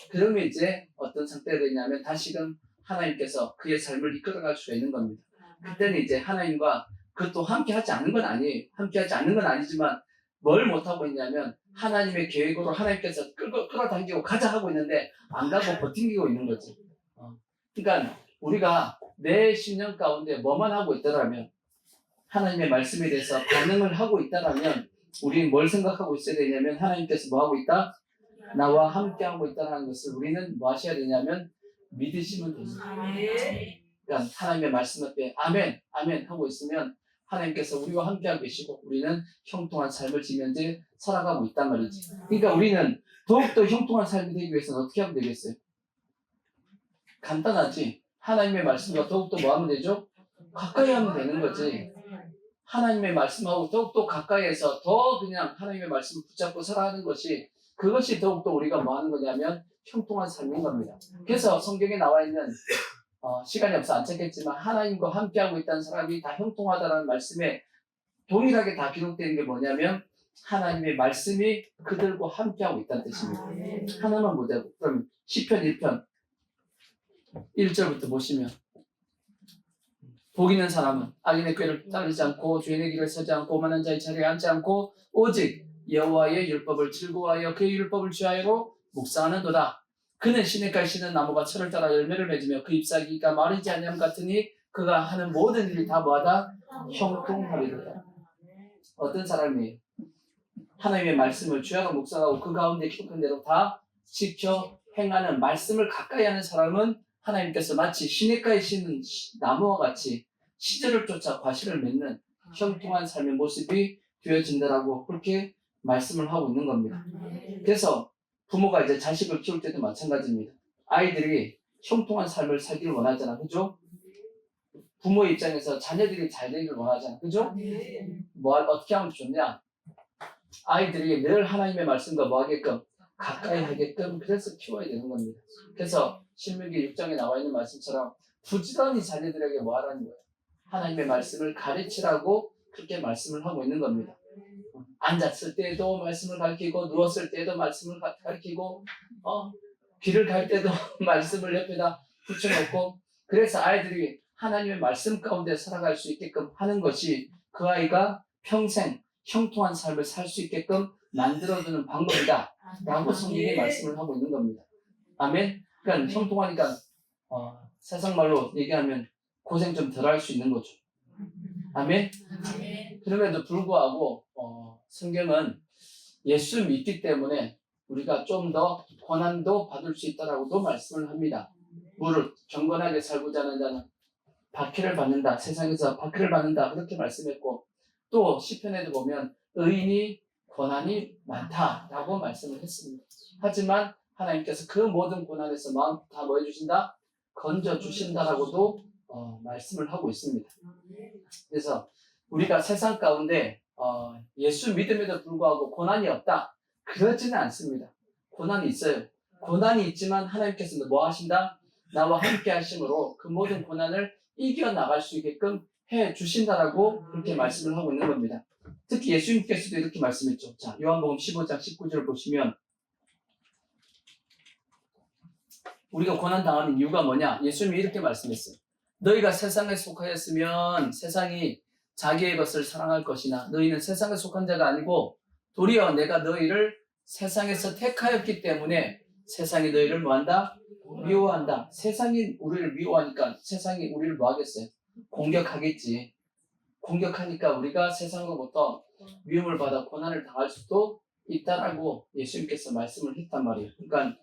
그러면 이제 어떤 상태가 되냐면 다시금 하나님께서 그의 삶을 이끌어갈 수가 있는 겁니다. 그때는 이제 하나님과 그것도 함께 하지 않는 건 아니에요. 함께 하지 않는 건 아니지만 뭘 못하고 있냐면 하나님의 계획으로 하나님께서 끌어당기고 가자 하고 있는데 안 가고 버팅기고 있는 거지. 그러니까 우리가 내 10년 가운데 뭐만 하고 있더라면 하나님의 말씀에 대해서 반응을 하고 있다라면 우리는 뭘 생각하고 있어야 되냐면 하나님께서 뭐 하고 있다? 나와 함께 하고 있다는 것을 우리는 뭐 하셔야 되냐면 믿으시면 됩니다. 그러니까 하나님의 말씀 앞에 아멘 하고 있으면 하나님께서 우리와 함께하고 계시고 우리는 형통한 삶을 지면서 살아가고 있단 말이지. 그러니까 우리는 더욱더 형통한 삶이 되기 위해서는 어떻게 하면 되겠어요? 간단하지. 하나님의 말씀과 더욱더 뭐 하면 되죠? 가까이 하면 되는 거지. 하나님의 말씀하고 더욱더 가까이에서 더 그냥 하나님의 말씀을 붙잡고 살아가는 것이, 그것이 더욱더 우리가 뭐 하는 거냐면 형통한 삶인 겁니다. 그래서 성경에 나와 있는 시간이 없어 안 찾겠지만 하나님과 함께하고 있다는 사람이 다 형통하다는 말씀에 동일하게 다 기록되는 게 뭐냐면 하나님의 말씀이 그들과 함께하고 있다는 뜻입니다. 하나만 보자고. 그럼 시편 1편 1절부터 보시면, 복 있는 사람은 악인의 꾀를 따르지 않고 죄인의 길을 서지 않고 오만한 자의 자리에 앉지 않고 오직 여호와의 율법을 즐거워하여 그의 율법을 취하여로 묵상하는도다. 그는 시냇가에 심은 나무가 철을 따라 열매를 맺으며 그 잎사귀가 마르지 아니함 같으니 그가 하는 모든 일이 다 뭐하다? 형통하리로다. 어떤 사람이 하나님의 말씀을 주야로 묵상하고 그 가운데 기록한 대로 다 지켜 행하는, 말씀을 가까이 하는 사람은 하나님께서 마치 시냇가에 심은 나무와 같이 시절을 쫓아 과실을 맺는 형통한 삶의 모습이 되어진다라고 그렇게 말씀을 하고 있는 겁니다. 그래서 부모가 이제 자식을 키울 때도 마찬가지입니다. 아이들이 형통한 삶을 살기를 원하잖아, 그죠? 부모의 입장에서 자녀들이 잘 되기를 원하잖아, 그죠? 어떻게 하면 좋냐? 아이들이 늘 하나님의 말씀과 뭐 하게끔? 가까이 하게끔, 그래서 키워야 되는 겁니다. 그래서 신명기 6장에 나와 있는 말씀처럼 부지런히 자녀들에게 뭐 하라는 거예요? 하나님의 말씀을 가르치라고 그렇게 말씀을 하고 있는 겁니다. 앉았을 때에도 말씀을 가르치고, 누웠을 때에도 말씀을 가르치고, 길을 갈 때도 말씀을 옆에다 붙여놓고, 그래서 아이들이 하나님의 말씀 가운데 살아갈 수 있게끔 하는 것이 그 아이가 평생 형통한 삶을 살 수 있게끔 만들어주는 방법이다 라고 성경이 말씀을 하고 있는 겁니다. 아멘. 그러니까 형통하니까 세상 말로 얘기하면 고생 좀 덜 할 수 있는 거죠. 아멘. 그럼에도 불구하고 성경은 예수 믿기 때문에 우리가 좀 더 고난도 받을 수 있다라고도 말씀을 합니다. 무릇 경건하게 살고자 하는 자는 박해를 받는다, 세상에서 박해를 받는다, 그렇게 말씀했고, 또 시편에도 보면 의인이 고난이 많다라고 말씀을 했습니다. 하지만 하나님께서 그 모든 고난에서 마음 다 뭐 해주신다? 건져주신다라고도 말씀을 하고 있습니다. 그래서 우리가 세상 가운데 예수 믿음에도 불구하고 고난이 없다, 그렇지는 않습니다. 고난이 있어요. 고난이 있지만 하나님께서는 뭐 하신다? 나와 함께 하심으로 그 모든 고난을 이겨나갈 수 있게끔 해주신다라고 그렇게 말씀을 하고 있는 겁니다. 특히 예수님께서도 이렇게 말씀했죠. 자, 요한복음 15장 19절을 보시면, 우리가 고난당하는 이유가 뭐냐? 예수님이 이렇게 말씀했어요. 너희가 세상에 속하였으면 세상이 자기의 것을 사랑할 것이나 너희는 세상에 속한 자가 아니고 도리어 내가 너희를 세상에서 택하였기 때문에 세상이 너희를 뭐한다? 미워한다. 세상이 우리를 미워하니까 세상이 우리를 뭐 하겠어요? 공격하겠지. 공격하니까 우리가 세상으로부터 미움을 받아 고난을 당할 수도 있다라고 예수님께서 말씀을 했단 말이에요. 그러니까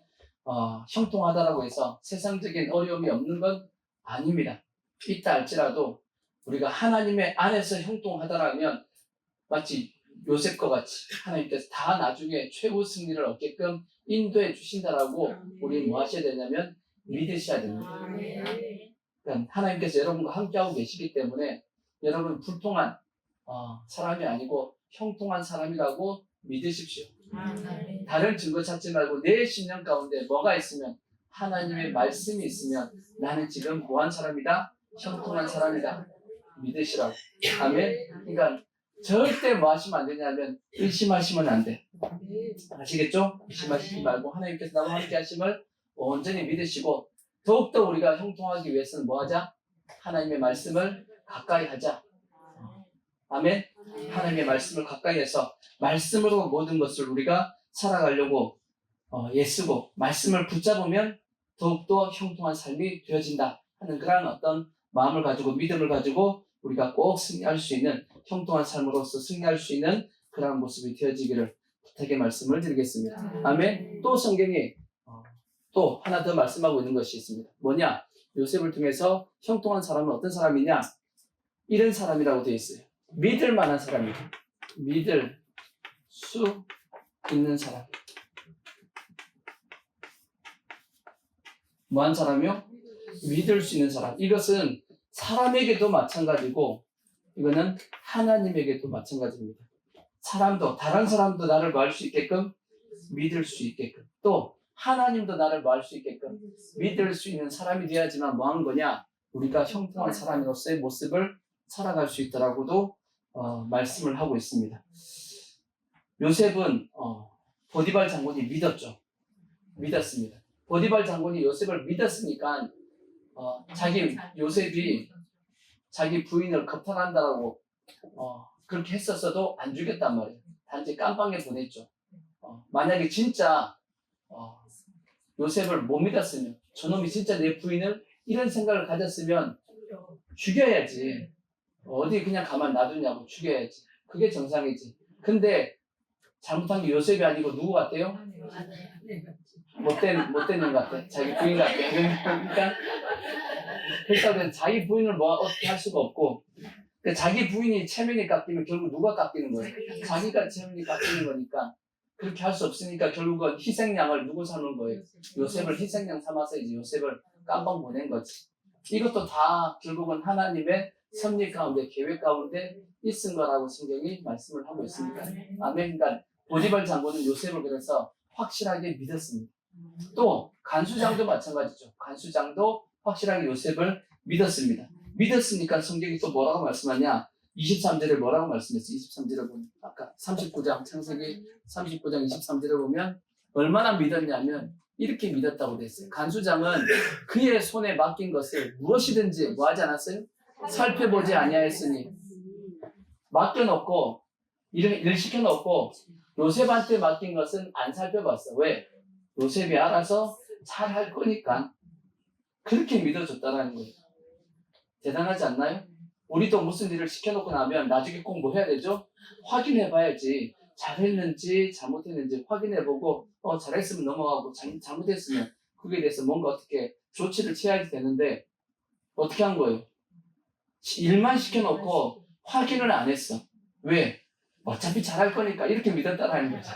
형통하다라고 해서 세상적인 어려움이 없는 건 아닙니다. 있다 할지라도 우리가 하나님의 안에서 형통하다라면 마치 요셉과 같이 하나님께서 다 나중에 최후 승리를 얻게끔 인도해 주신다라고 우리는 뭐 하셔야 되냐면 믿으셔야 됩니다. 그러니까 하나님께서 여러분과 함께하고 계시기 때문에 여러분 불통한 사람이 아니고 형통한 사람이라고 믿으십시오. 다른 증거 찾지 말고 내 심령 가운데 뭐가 있으면, 하나님의 말씀이 있으면 나는 지금 뭐한 사람이다? 형통한 사람이다. 믿으시라고. 아멘. 그러니까 절대 뭐 하시면 안 되냐면 의심하시면 안 돼. 아시겠죠? 의심하시지 말고 하나님께서 나와 함께 하심을 온전히 믿으시고, 더욱더 우리가 형통하기 위해서는 뭐 하자? 하나님의 말씀을 가까이 하자. 아멘. 하나님의 말씀을 가까이 해서 말씀으로 모든 것을 우리가 살아가려고 애쓰고 말씀을 붙잡으면 더욱더 형통한 삶이 되어진다 하는 그런 어떤 마음을 가지고 믿음을 가지고 우리가 꼭 승리할 수 있는, 형통한 삶으로서 승리할 수 있는 그런 모습이 되어지기를 부탁의 말씀을 드리겠습니다. 아멘. 또 성경이 또 하나 더 말씀하고 있는 것이 있습니다. 뭐냐? 요셉을 통해서 형통한 사람은 어떤 사람이냐? 이런 사람이라고 되어 있어요. 믿을 만한 사람이다. 믿을 수 있는 사람. 뭐한 사람이요? 믿을 수 있는 사람. 이것은 사람에게도 마찬가지고 이거는 하나님에게도 마찬가지입니다. 다른 사람도 나를 뭐 할 수 있게끔 믿을 수 있게끔, 또 하나님도 나를 뭐 할 수 있게끔 믿을 수 있는 사람이 되어야지만 뭐 하는 거냐? 우리가 형통한 사람으로서의 모습을 살아갈 수 있다라고도 말씀을 하고 있습니다. 요셉은 보디발 장군이 믿었습니다. 보디발 장군이 요셉을 믿었으니까 요셉이 자기 부인을 겁탈한다고 그렇게 했었어도 안 죽였단 말이에요. 단지 깜빵에 보냈죠. 만약에 진짜 요셉을 못 믿었으면, 저놈이 진짜 내 부인을 이런 생각을 가졌으면 죽여야지. 어디 그냥 가만 놔두냐고, 죽여야지. 그게 정상이지. 근데 잘못한 게 요셉이 아니고 누구 같대요? 못된 놈 같아. 자기 부인 같아. 그러니까 그래서 자기 부인을 뭐 어떻게 할 수가 없고, 자기 부인이 체면이 깎이면 결국 누가 깎이는 거예요? 자기가 체면이 깎이는 거니까 그렇게 할 수 없으니까 결국은 희생양을 누구 삼는 거예요? 요셉을 희생양 삼아서 이제 요셉을 깜빵 보낸 거지. 이것도 다 결국은 하나님의 섭리 가운데, 계획 가운데 있은 거라고 성경이 말씀을 하고 있습니다. 아멘. 그러니까 보디발 장군은 요셉을 그래서 확실하게 믿었습니다. 또 간수장도 마찬가지죠. 간수장도 확실하게 요셉을 믿었습니다. 믿었으니까 성경이 또 뭐라고 말씀하냐? 23절에 뭐라고 말씀했어요? 23절에 보면 아까 39장 창세기 39장 23절에 보면 얼마나 믿었냐면 이렇게 믿었다고 돼 있어요. 간수장은 그의 손에 맡긴 것을 무엇이든지 뭐 하지 않았어요? 살펴보지 아니하였으니, 맡겨놓고 일 시켜놓고 요셉한테 맡긴 것은 안 살펴봤어. 왜? 요셉이 알아서 잘 할 거니까. 그렇게 믿어줬다라는 거예요. 대단하지 않나요? 우리도 무슨 일을 시켜놓고 나면 나중에 꼭 뭐 해야 되죠? 확인해봐야지. 잘했는지 잘못했는지 확인해보고 잘했으면 넘어가고 잘못했으면 그게 대해서 뭔가 어떻게 조치를 취해야지 되는데 어떻게 한 거예요? 일만 시켜놓고 확인을 안 했어. 왜? 어차피 잘할 거니까 이렇게 믿었다라는 거죠.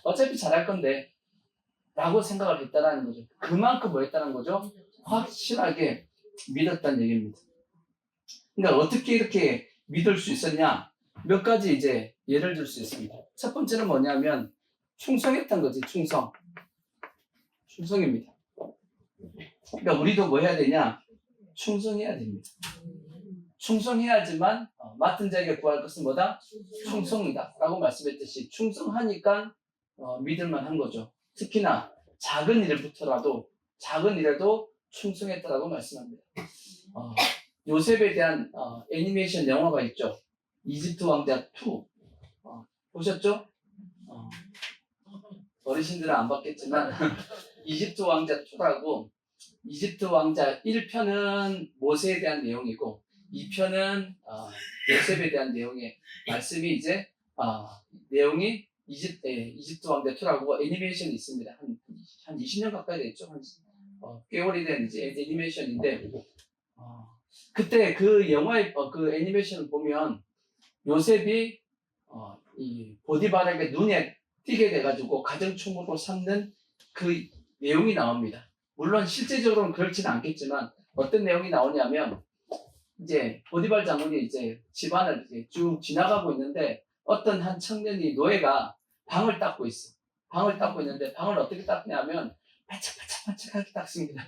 어차피 잘할 건데 라고 생각을 했다라는 거죠. 그만큼 뭐 했다는 거죠? 확실하게 믿었다는 얘기입니다. 그러니까 어떻게 이렇게 믿을 수 있었냐? 몇 가지 이제 예를 들 수 있습니다. 첫 번째는 뭐냐면 충성했던 거지. 충성입니다. 그러니까 우리도 뭐 해야 되냐? 충성해야 됩니다. 충성해야지만 맡은 자에게 구할 것은 뭐다? 충성이다 라고 말씀했듯이 충성하니까 믿을만 한 거죠. 특히나 작은 일에도 충성했다라고 말씀합니다. 요셉에 대한 애니메이션 영화가 있죠. 이집트 왕자 2 보셨죠? 어르신들은 안 봤겠지만 이집트 왕자 2라고, 이집트 왕자 1편은 모세에 대한 내용이고 2편은 요셉에 대한 내용의 말씀이 이제 내용이 이집트 왕자 2라고 애니메이션이 있습니다. 한 20년 가까이 됐죠. 꽤 오래된 이제 애니메이션인데 그때 그 영화의 그 애니메이션을 보면 요셉이 이 보디발에게 눈에 띄게 돼가지고 가정총무로 삼는 그 내용이 나옵니다. 물론 실제적으로는 그렇지는 않겠지만 어떤 내용이 나오냐면 이제 보디발 장군이 이제 집안을 이제 쭉 지나가고 있는데 어떤 한 청년이 노예가 방을 닦고 있어. 방을 닦고 있는데 방을 어떻게 닦냐면 반짝반짝반짝하게 닦습니다.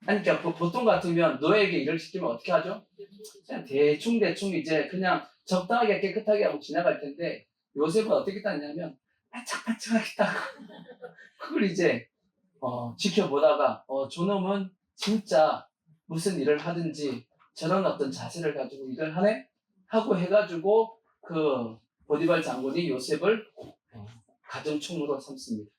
아니, 그러니까 보통 같으면 노예에게 일을 시키면 어떻게 하죠? 그냥 대충 이제 그냥 적당하게 깨끗하게 하고 지나갈 텐데 요셉은 어떻게 닦냐면 반짝반짝하게 닦고 그걸 이제 지켜보다가 저놈은 진짜 무슨 일을 하든지 저런 어떤 자세를 가지고 일을 하네? 하고 해가지고 그 보디발 장군이 요셉을 가정총무로 삼습니다.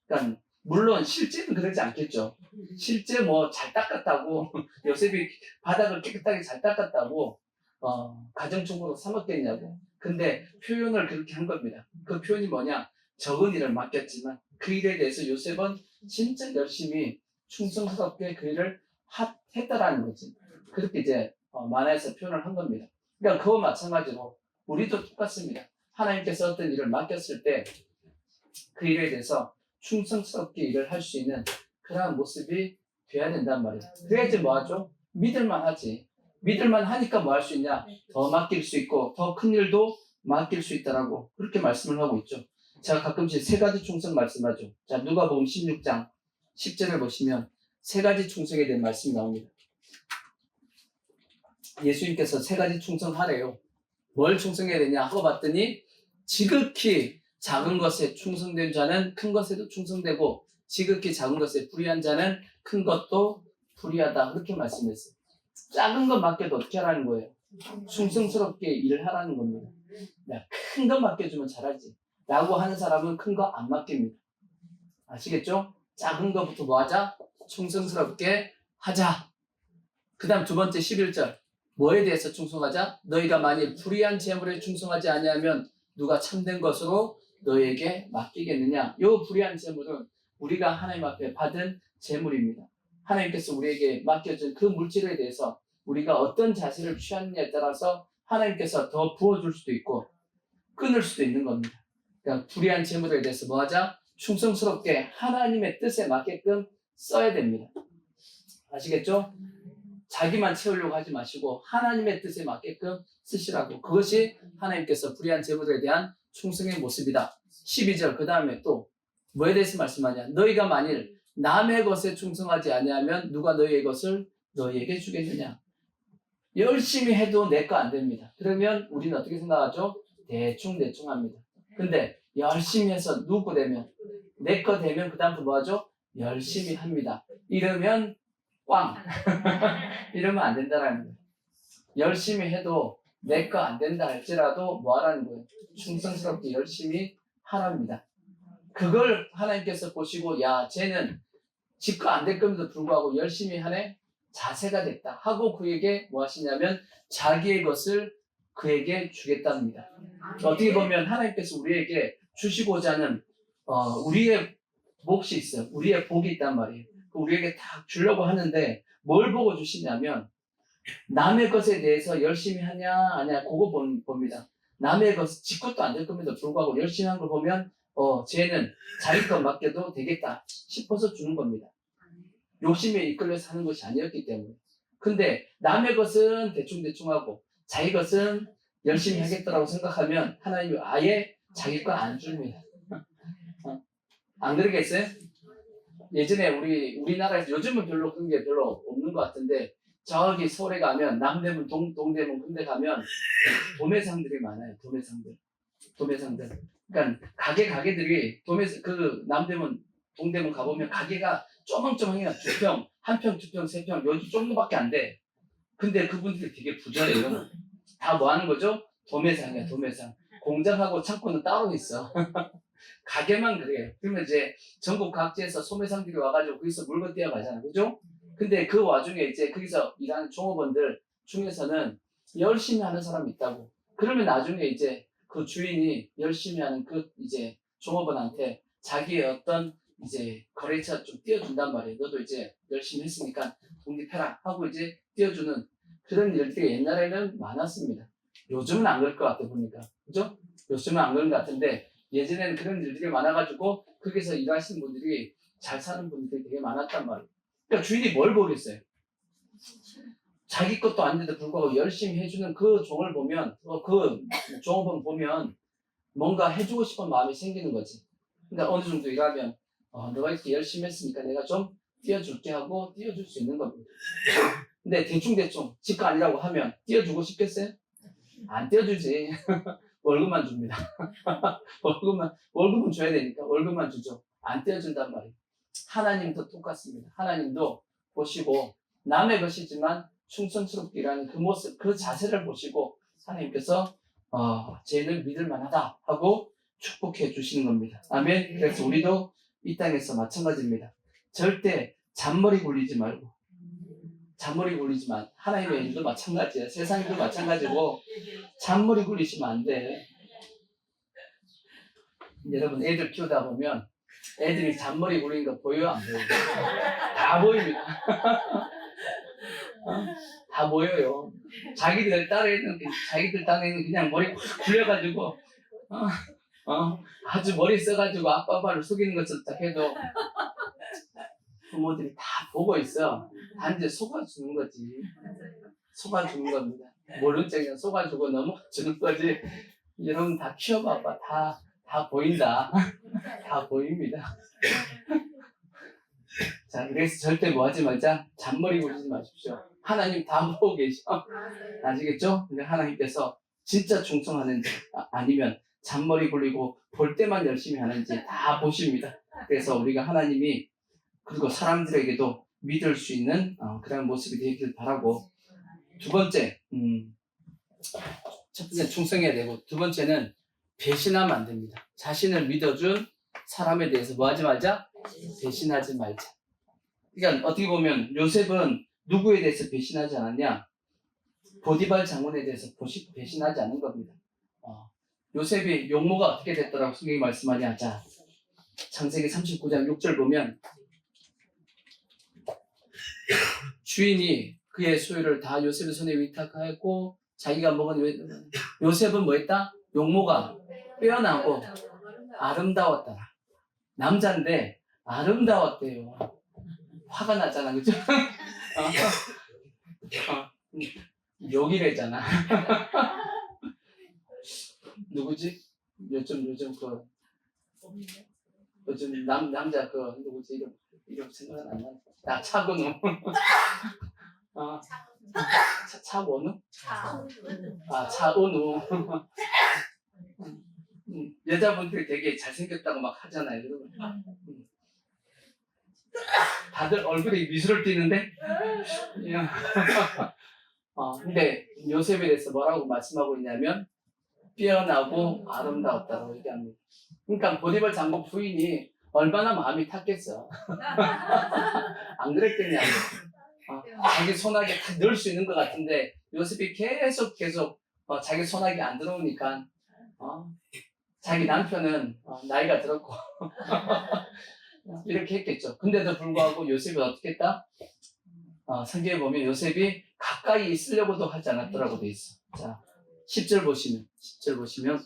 그러니까 물론 실제는 그러지 않겠죠. 실제 뭐 잘 닦았다고 요셉이 바닥을 깨끗하게 잘 닦았다고 가정총무로 삼았겠냐고. 근데 표현을 그렇게 한 겁니다. 그 표현이 뭐냐? 적은 일을 맡겼지만 그 일에 대해서 요셉은 진짜 열심히 충성스럽게 그 일을 했다라는 거지. 그렇게 이제 만화에서 표현을 한 겁니다. 그러니까 그와 마찬가지로 우리도 똑같습니다. 하나님께서 어떤 일을 맡겼을 때 그 일에 대해서 충성스럽게 일을 할 수 있는 그러한 모습이 돼야 된단 말이에요. 그래야지 뭐하죠? 믿을만 하지. 믿을만 하니까 뭐 할 수 있냐? 더 맡길 수 있고 더 큰 일도 맡길 수 있다라고 그렇게 말씀을 하고 있죠. 제가 가끔씩 세 가지 충성 말씀하죠. 자, 누가복음 16장 10절을 보시면 세 가지 충성에 대한 말씀이 나옵니다. 예수님께서 세 가지 충성하래요. 뭘 충성해야 되냐 하고 봤더니 지극히 작은 것에 충성된 자는 큰 것에도 충성되고 지극히 작은 것에 불의한 자는 큰 것도 불의하다. 그렇게 말씀했어요. 작은 것 맡겨도 어떻게 하라는 거예요? 충성스럽게 일을 하라는 겁니다. 큰 것 맡겨주면 잘하지. 라고 하는 사람은 큰 거 안 맡깁니다. 아시겠죠? 작은 것부터 뭐 하자? 충성스럽게 하자. 그 다음 두 번째 11절. 뭐에 대해서 충성하자? 너희가 만일 불의한 재물에 충성하지 아니하면 누가 참된 것으로 너희에게 맡기겠느냐? 이 불의한 재물은 우리가 하나님 앞에 받은 재물입니다. 하나님께서 우리에게 맡겨준 그 물질에 대해서 우리가 어떤 자세를 취하느냐에 따라서 하나님께서 더 부어줄 수도 있고 끊을 수도 있는 겁니다. 그러니까 불의한 재물에 대해서 뭐 하자? 충성스럽게 하나님의 뜻에 맞게끔 써야 됩니다. 아시겠죠? 자기만 채우려고 하지 마시고 하나님의 뜻에 맞게끔 쓰시라고. 그것이 하나님께서 불의한 재물에 대한 충성의 모습이다. 12절 그 다음에 또 뭐에 대해서 말씀하냐? 너희가 만일 남의 것에 충성하지 아니하면 누가 너희의 것을 너희에게 주겠느냐? 열심히 해도 내 거 안 됩니다. 그러면 우리는 어떻게 생각하죠? 대충 합니다. 근데 열심히 해서 누구 거 되면? 내 거 되면 그 다음부터 뭐 하죠? 열심히 합니다. 이러면 꽝! 이러면 안 된다라는 거예요. 열심히 해도 내 거 안 된다 할지라도 뭐 하라는 거예요? 충성스럽게 열심히 하랍니다. 그걸 하나님께서 보시고 야 쟤는 지 거 안 될 건데도 불구하고 열심히 하네? 자세가 됐다 하고 그에게 뭐 하시냐면 자기의 것을 그에게 주겠답니다. 어떻게 보면 하나님께서 우리에게 주시고자 하는 우리의 몫이 있어요. 우리의 복이 있단 말이에요. 우리에게 다 주려고 하는데 뭘 보고 주시냐면 남의 것에 대해서 열심히 하냐 아냐 그거 봅니다. 남의 것, 지 것도 안 될 겁니다. 불구하고 열심히 한 걸 보면 쟤는 자기 것 맡겨도 되겠다 싶어서 주는 겁니다. 욕심에 이끌려서 하는 것이 아니었기 때문에. 근데 남의 것은 대충 하고 자기 것은 열심히 하겠다라고 생각하면 하나님이 아예 자기 거 안 줍니다. 안 그러겠어요? 예전에 우리나라에서 요즘은 별로 그런 게 별로 없는 것 같은데 저기 서울에 가면 남대문, 동대문 군대 가면 도매상들이 많아요. 도매상들. 그러니까 가게들이 그 남대문, 동대문 가보면 가게가 쪼망쪼망해요. 2평, 1평, 2평, 3평 여기 정도밖에 안 돼. 근데 그분들이 되게 부자예요. 다 뭐 하는 거죠? 도매상이야, 도매상. 공장하고 창고는 따로 있어. 가게만 그래요. 그러면 이제 전국 각지에서 소매상들이 와가지고 거기서 물건 떼어가잖아. 그죠? 근데 그 와중에 이제 거기서 일하는 종업원들 중에서는 열심히 하는 사람이 있다고. 그러면 나중에 이제 그 주인이 열심히 하는 그 이제 종업원한테 자기의 어떤 이제 거래처 좀 띄워준단 말이에요. 너도 이제 열심히 했으니까 독립해라 하고 이제 띄워주는 그런 일들이 옛날에는 많았습니다. 요즘은 안 그럴 것 같아 보니까. 그죠? 요즘은 안 그런 것 같은데 예전에는 그런 일들이 많아가지고 거기서 일하시는 분들이 잘 사는 분들이 되게 많았단 말이에요. 그러니까 주인이 뭘 보겠어요? 자기 것도 아닌데도 불구하고 열심히 해주는 그 종을 보면 그 종업원 보면 뭔가 해주고 싶은 마음이 생기는 거지. 그러니까 어느 정도 일하면 너가 이렇게 열심히 했으니까 내가 좀 띄워줄게 하고 띄워줄 수 있는 겁니다. 근데 대충 지가 아니라고 하면 띄워주고 싶겠어요? 안 띄워주지. 월급만 줍니다. 월급은 줘야 되니까 월급만 주죠. 안 떼어준단 말이에요. 하나님도 똑같습니다. 하나님도 보시고 남의 것이지만 충성스럽게 일하는 그 모습, 그 자세를 보시고 하나님께서 쟤는 믿을만하다 하고 축복해 주시는 겁니다. 아멘. 그래서 우리도 이 땅에서 마찬가지입니다. 절대 잔머리 굴리지 말고 잔머리 굴리지만 하나님의 일도 마찬가지예요. 세상 일도 마찬가지고 잔머리 굴리시면 안 돼. 여러분 애들 키우다 보면 애들이 잔머리 굴리는 거 보여요? 안 보여요? 다 보입니다. 다 보여요. 자기들 딴에는 그냥 머리 확 굴려가지고 아주 머리 써가지고 아빠 발을 숙이는 것처럼 딱 해도 부모들이 다 보고 있어. 단지 속아주는 거지. 속아주는 겁니다. 모른 척 그냥 속아주고 넘어주는 거지. 여러분 다 키워봐봐. 다 보인다. 다 보입니다. 자, 그래서 절대 뭐 하지 말자. 잔머리 굴리지 마십시오. 하나님 다 보고 계셔. 아시겠죠? 근데 하나님께서 진짜 충성하는지 아니면 잔머리 굴리고 볼 때만 열심히 하는지 다 보십니다. 그래서 우리가 하나님이 그리고 사람들에게도 믿을 수 있는 그런 모습이 되길 바라고. 두 번째, 첫 번째 충성해야 되고, 두 번째는 배신하면 안 됩니다. 자신을 믿어준 사람에 대해서 뭐 하지 말자? 배신하지 말자. 그러니까 어떻게 보면 요셉은 누구에 대해서 배신하지 않았냐? 보디발 장군에 대해서 배신하지 않은 겁니다. 요셉이 용모가 어떻게 됐더라고 성경이 말씀하냐. 자, 창세기 39장 6절 보면 주인이 그의 소유를 다 요셉의 손에 위탁하였고 자기가 먹은 요셉은 뭐 했다? 용모가 빼어나고 아름다웠더라. 남자인데 아름다웠대요. 화가 나잖아, 그죠? 욕이래잖아. 누구지? 요즘 요즘 남자 누구지? 이름 생각은 안 나. 차근우. 차원우? 차은우. 여자분들이 되게 잘생겼다고 막 하잖아요, 여러분. 다들 얼굴에 미소를 띠는데? 근데 요셉에 대해서 뭐라고 말씀하고 있냐면 뛰어나고 아름다웠다고 얘기합니다. 그러니까 보디발 장군 부인이 얼마나 마음이 탔겠어. 안 그랬겠냐고. 자기 손아귀에 다 넣을 수 있는 것 같은데 요셉이 계속 자기 손아귀에 안 들어오니까 자기 남편은 나이가 들었고 이렇게 했겠죠. 근데도 불구하고 요셉이 어떻게 했다? 성경에 보면 요셉이 가까이 있으려고도 하지 않았더라고 돼 있어. 자, 10절 보시면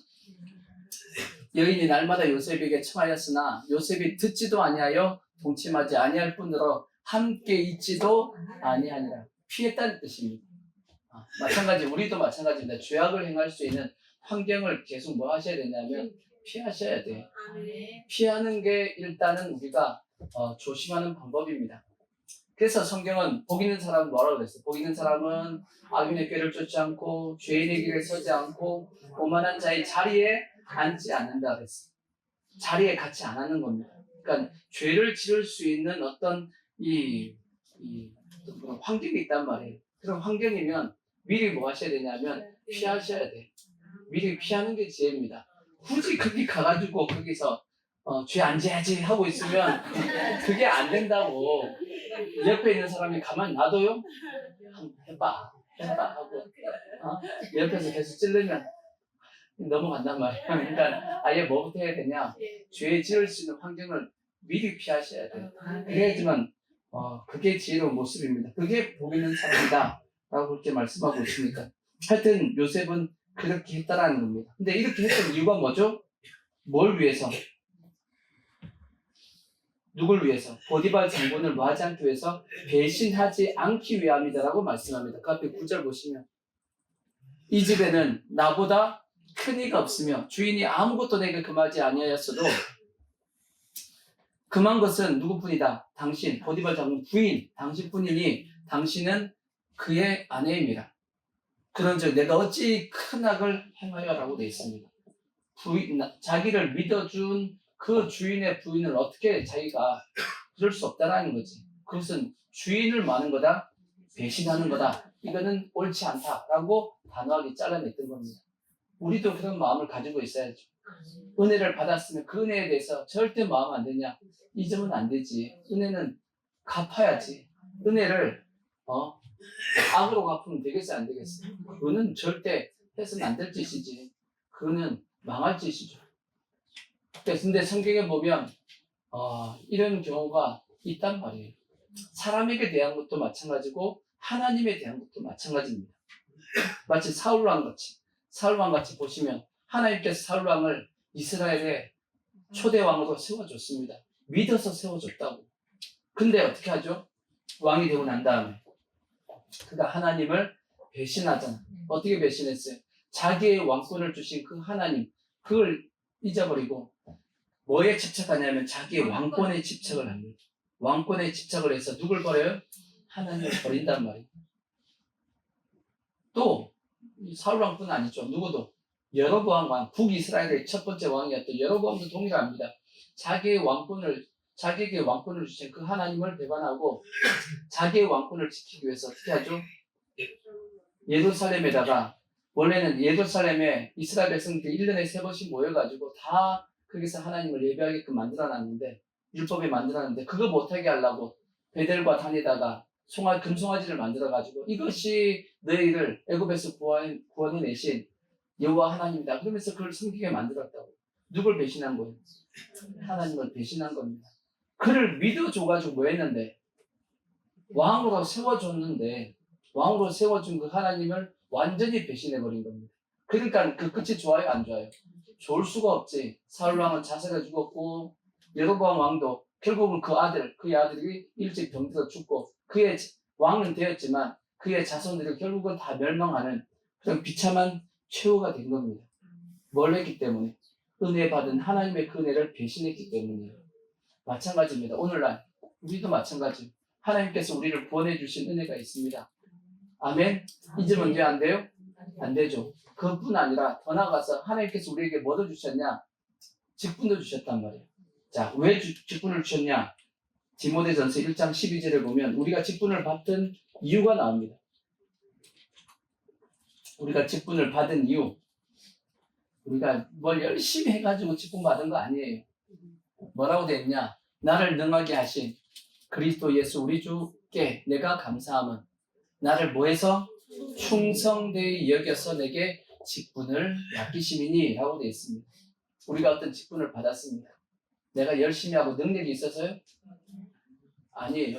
여인이 날마다 요셉에게 청하였으나 요셉이 듣지도 아니하여 동침하지 아니할 뿐더러 함께 있지도 아니하니라. 피했다는 뜻입니다. 마찬가지 우리도 마찬가지입니다. 죄악을 행할 수 있는 환경을 계속 뭐 하셔야 되냐면 피하셔야 돼요. 피하는 게 일단은 우리가 조심하는 방법입니다. 그래서 성경은 복 있는 사람은 뭐라고 그랬어요? 복 있는 사람은 악인의 꾀를 쫓지 않고 죄인의 길에 서지 않고 오만한 자의 자리에 앉지 않는다 그랬어요. 자리에 같이 안 앉는 겁니다. 그러니까 죄를 지을 수 있는 어떤 환경이 있단 말이에요. 그런 환경이면 미리 뭐 하셔야 되냐면 피하셔야 돼. 미리 피하는 게 지혜입니다. 굳이 거기 가가지고 거기서 죄 안 지어야지 하고 있으면 그게 안 된다고. 옆에 있는 사람이 가만히 놔둬요? 해봐 하고 옆에서 계속 찌르면 넘어간단 말이에요. 그러니까 아예 뭐부터 해야 되냐? 죄 지을 수 있는 환경을 미리 피하셔야 돼요. 그래야지만 그게 지혜로운 모습입니다. 그게 복 있는 사람이다 라고 그렇게 말씀하고 있으니까 하여튼 요셉은 그렇게 했다라는 겁니다. 근데 이렇게 했던 이유가 뭐죠? 뭘 위해서? 누굴 위해서? 보디발 장군을 뭐하지 않기 위해서? 배신하지 않기 위함이다라고 말씀합니다. 그 앞에 9절 보시면 이 집에는 나보다 큰 이가 없으며 주인이 아무것도 내게 금하지 아니하였어도 금한 것은 누구뿐이다? 당신, 보디발 장군 부인, 당신뿐이니 당신은 그의 아내입니다. 그런즉 내가 어찌 큰 악을 행하여라고 되어 있습니다. 자기를 믿어준 그 주인의 부인을 어떻게 자기가 그럴 수 없다라는 거지. 그것은 주인을 마는 거다, 배신하는 거다. 이거는 옳지 않다라고 단호하게 잘라냈던 겁니다. 우리도 그런 마음을 가지고 있어야죠. 은혜를 받았으면 그 은혜에 대해서 절대 마음 안 되냐? 잊으면 안 되지. 은혜는 갚아야지. 은혜를 악으로 갚으면 되겠어 안 되겠어? 그거는 절대 해서는 안 될 짓이지. 그거는 망할 짓이죠. 근데 성경에 보면 이런 경우가 있단 말이에요. 사람에게 대한 것도 마찬가지고 하나님에 대한 것도 마찬가지입니다. 마치 사울왕 같이 보시면 하나님께서 사울왕을 이스라엘의 초대 왕으로 세워줬습니다. 믿어서 세워줬다고. 근데 어떻게 하죠? 왕이 되고 난 다음에 그가 하나님을 배신하잖아. 어떻게 배신했어요? 자기의 왕권을 주신 그 하나님, 그걸 잊어버리고 뭐에 집착하냐면 자기의 왕권에 집착을 합니다. 왕권에 집착을 해서 누굴 버려요? 하나님을 버린단 말이에요. 또 사울 왕뿐 아니죠. 누구도 여로보암 왕, 북이스라엘의 첫 번째 왕이었던 여로보암도 동일합니다. 자기에게 왕권을 주신 그 하나님을 배반하고 자기의 왕권을 지키기 위해서 어떻게 하죠? 예루살렘에다가 원래는 예루살렘에 이스라엘 백성들이 1년에 3번씩 모여가지고 다 거기서 하나님을 예배하게끔 만들어놨는데 율법에 만들어놨는데 그거 못하게 하려고 베델과 단에다가 금송아지를 만들어가지고 이것이 너희를 애굽에서 구원해내신 여호와 하나님이다. 그러면서 그걸 섬기게 만들었다고. 누굴 배신한 거예요? 하나님을 배신한 겁니다. 그를 믿어줘가지고 뭐 했는데 왕으로 세워줬는데 왕으로 세워준 그 하나님을 완전히 배신해버린 겁니다. 그러니까 그 끝이 좋아요, 안 좋아요? 좋을 수가 없지. 사울 왕은 자살해 죽었고 여로보암 왕도 결국은 그의 아들이 일찍 병들어 죽고 그의 왕은 되었지만 그의 자손들이 결국은 다 멸망하는 그런 비참한 최후가 된 겁니다. 뭘 했기 때문에? 은혜 받은 하나님의 그 은혜를 배신했기 때문이에요. 마찬가지입니다. 오늘날 우리도 마찬가지. 하나님께서 우리를 구원해 주신 은혜가 있습니다. 아멘? 잊으면 왜 안 돼요? 안 되죠. 그뿐 아니라 더 나아가서 하나님께서 우리에게 뭐도 주셨냐? 직분도 주셨단 말이에요. 자, 왜 직분을 주셨냐? 디모데전서 1장 12절에 보면 우리가 직분을 받은 이유가 나옵니다. 우리가 직분을 받은 이유. 우리가 뭘 열심히 해가지고 직분 받은 거 아니에요. 뭐라고 되어 있냐? 나를 능하게 하신 그리스도 예수 우리 주께 내가 감사함은 나를 뭐해서? 충성되이 여겨서 내게 직분을 맡기심이니 라고 되어 있습니다. 우리가 어떤 직분을 받았습니다. 내가 열심히 하고 능력이 있어서요? 아니에요.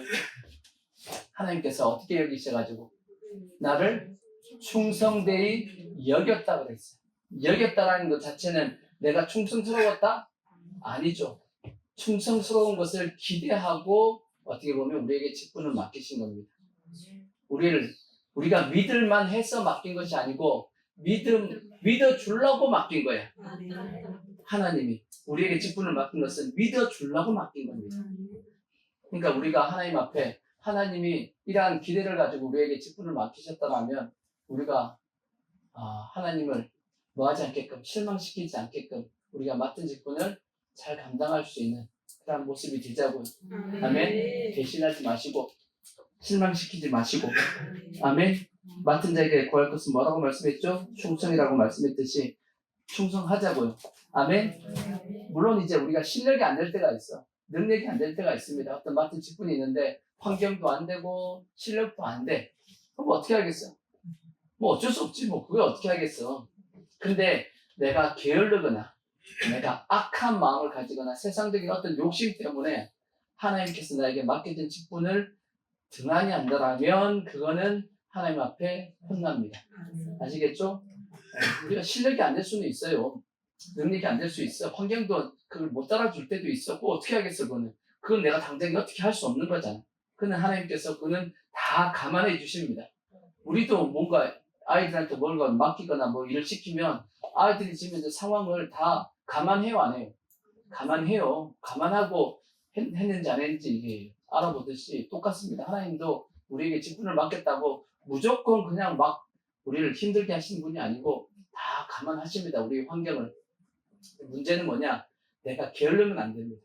하나님께서 어떻게 여기셔가지고 나를 충성되이 여겼다 그랬어요. 여겼다라는 것 자체는 내가 충성스러웠다? 아니죠. 충성스러운 것을 기대하고 어떻게 보면 우리에게 직분을 맡기신 겁니다. 우리가 믿을만 해서 맡긴 것이 아니고 믿어주려고 맡긴 거야. 하나님이 우리에게 직분을 맡긴 것은 믿어주려고 맡긴 겁니다. 그러니까 우리가 하나님 앞에 하나님이 이러한 기대를 가지고 우리에게 직분을 맡기셨다면 우리가 하나님을 뭐하지 않게끔 실망시키지 않게끔 우리가 맡은 직분을 잘 감당할 수 있는 그런 모습이 되자고요. 아멘. 배신하지 마시고 실망시키지 마시고 아멘. 맡은 자에게 구할 것은 뭐라고 말씀했죠? 충성이라고 말씀했듯이 충성하자고요. 아멘. 물론 이제 우리가 실력이 안 될 때가 있어. 능력이 안 될 때가 있습니다. 어떤 맡은 직분이 있는데 환경도 안 되고 실력도 안 돼. 그럼 뭐 어떻게 하겠어? 뭐 어쩔 수 없지 뭐 그걸 어떻게 하겠어. 근데 내가 게을르거나 내가 악한 마음을 가지거나 세상적인 어떤 욕심 때문에 하나님께서 나에게 맡겨진 직분을 등한히 한다면 그거는 하나님 앞에 혼납니다. 아시겠죠? 우리가 실력이 안 될 수는 있어요. 능력이 안 될 수 있어. 환경도 그걸 못 따라줄 때도 있었고 어떻게 하겠어 그거는. 그건 내가 당장 어떻게 할 수 없는 거잖아. 그는 하나님께서 그는 다 감안해 주십니다. 우리도 뭔가 아이들한테 뭔가 맡기거나 뭐 일을 시키면 아이들이 지금 이제 상황을 다 감안해요 안 해요? 감안해요. 감안하고 했는지 안 했는지 이게 알아보듯이 똑같습니다. 하나님도 우리에게 직분을 맡겼다고 무조건 그냥 막 우리를 힘들게 하시는 분이 아니고 다 감안하십니다. 우리의 환경을. 문제는 뭐냐? 내가 게을르면 안 됩니다.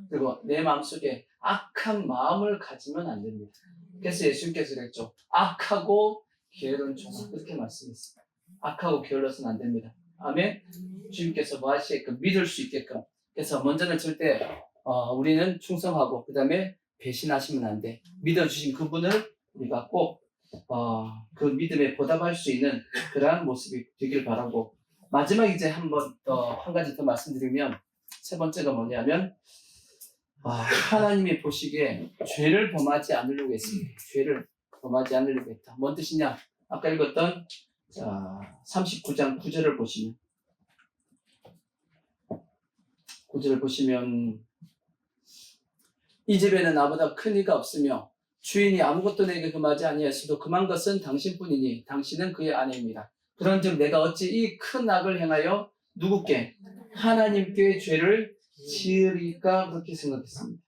그리고 내 마음속에 악한 마음을 가지면 안 됩니다. 그래서 예수님께서 그랬죠. 악하고 게으른 종아 그렇게 말씀했습니다. 악하고 게을러서는 안 됩니다. 아멘. 주님께서 뭐 하시게끔 믿을 수 있게끔. 그래서 먼저는 절대 우리는 충성하고 그 다음에 배신하시면 안 돼. 믿어주신 그분을 우리가 꼭 그 믿음에 보답할 수 있는 그러한 모습이 되길 바라고 마지막 이제 한 가지 더 말씀드리면 세 번째가 뭐냐면 하나님이 보시기에 죄를 범하지 않으려고 했습니다. 죄를 범하지 않으려고 했다. 뭔 뜻이냐? 아까 읽었던 39장 9절을 보시면 9절을 보시면 이 집에는 나보다 큰 이가 없으며 주인이 아무것도 내게 금하지 아니하여서도 금한 것은 당신뿐이니 당신은 그의 아내입니다. 그런즉 내가 어찌 이 큰 악을 행하여 누구께? 하나님께 죄를 지으리까 그렇게 생각했습니다.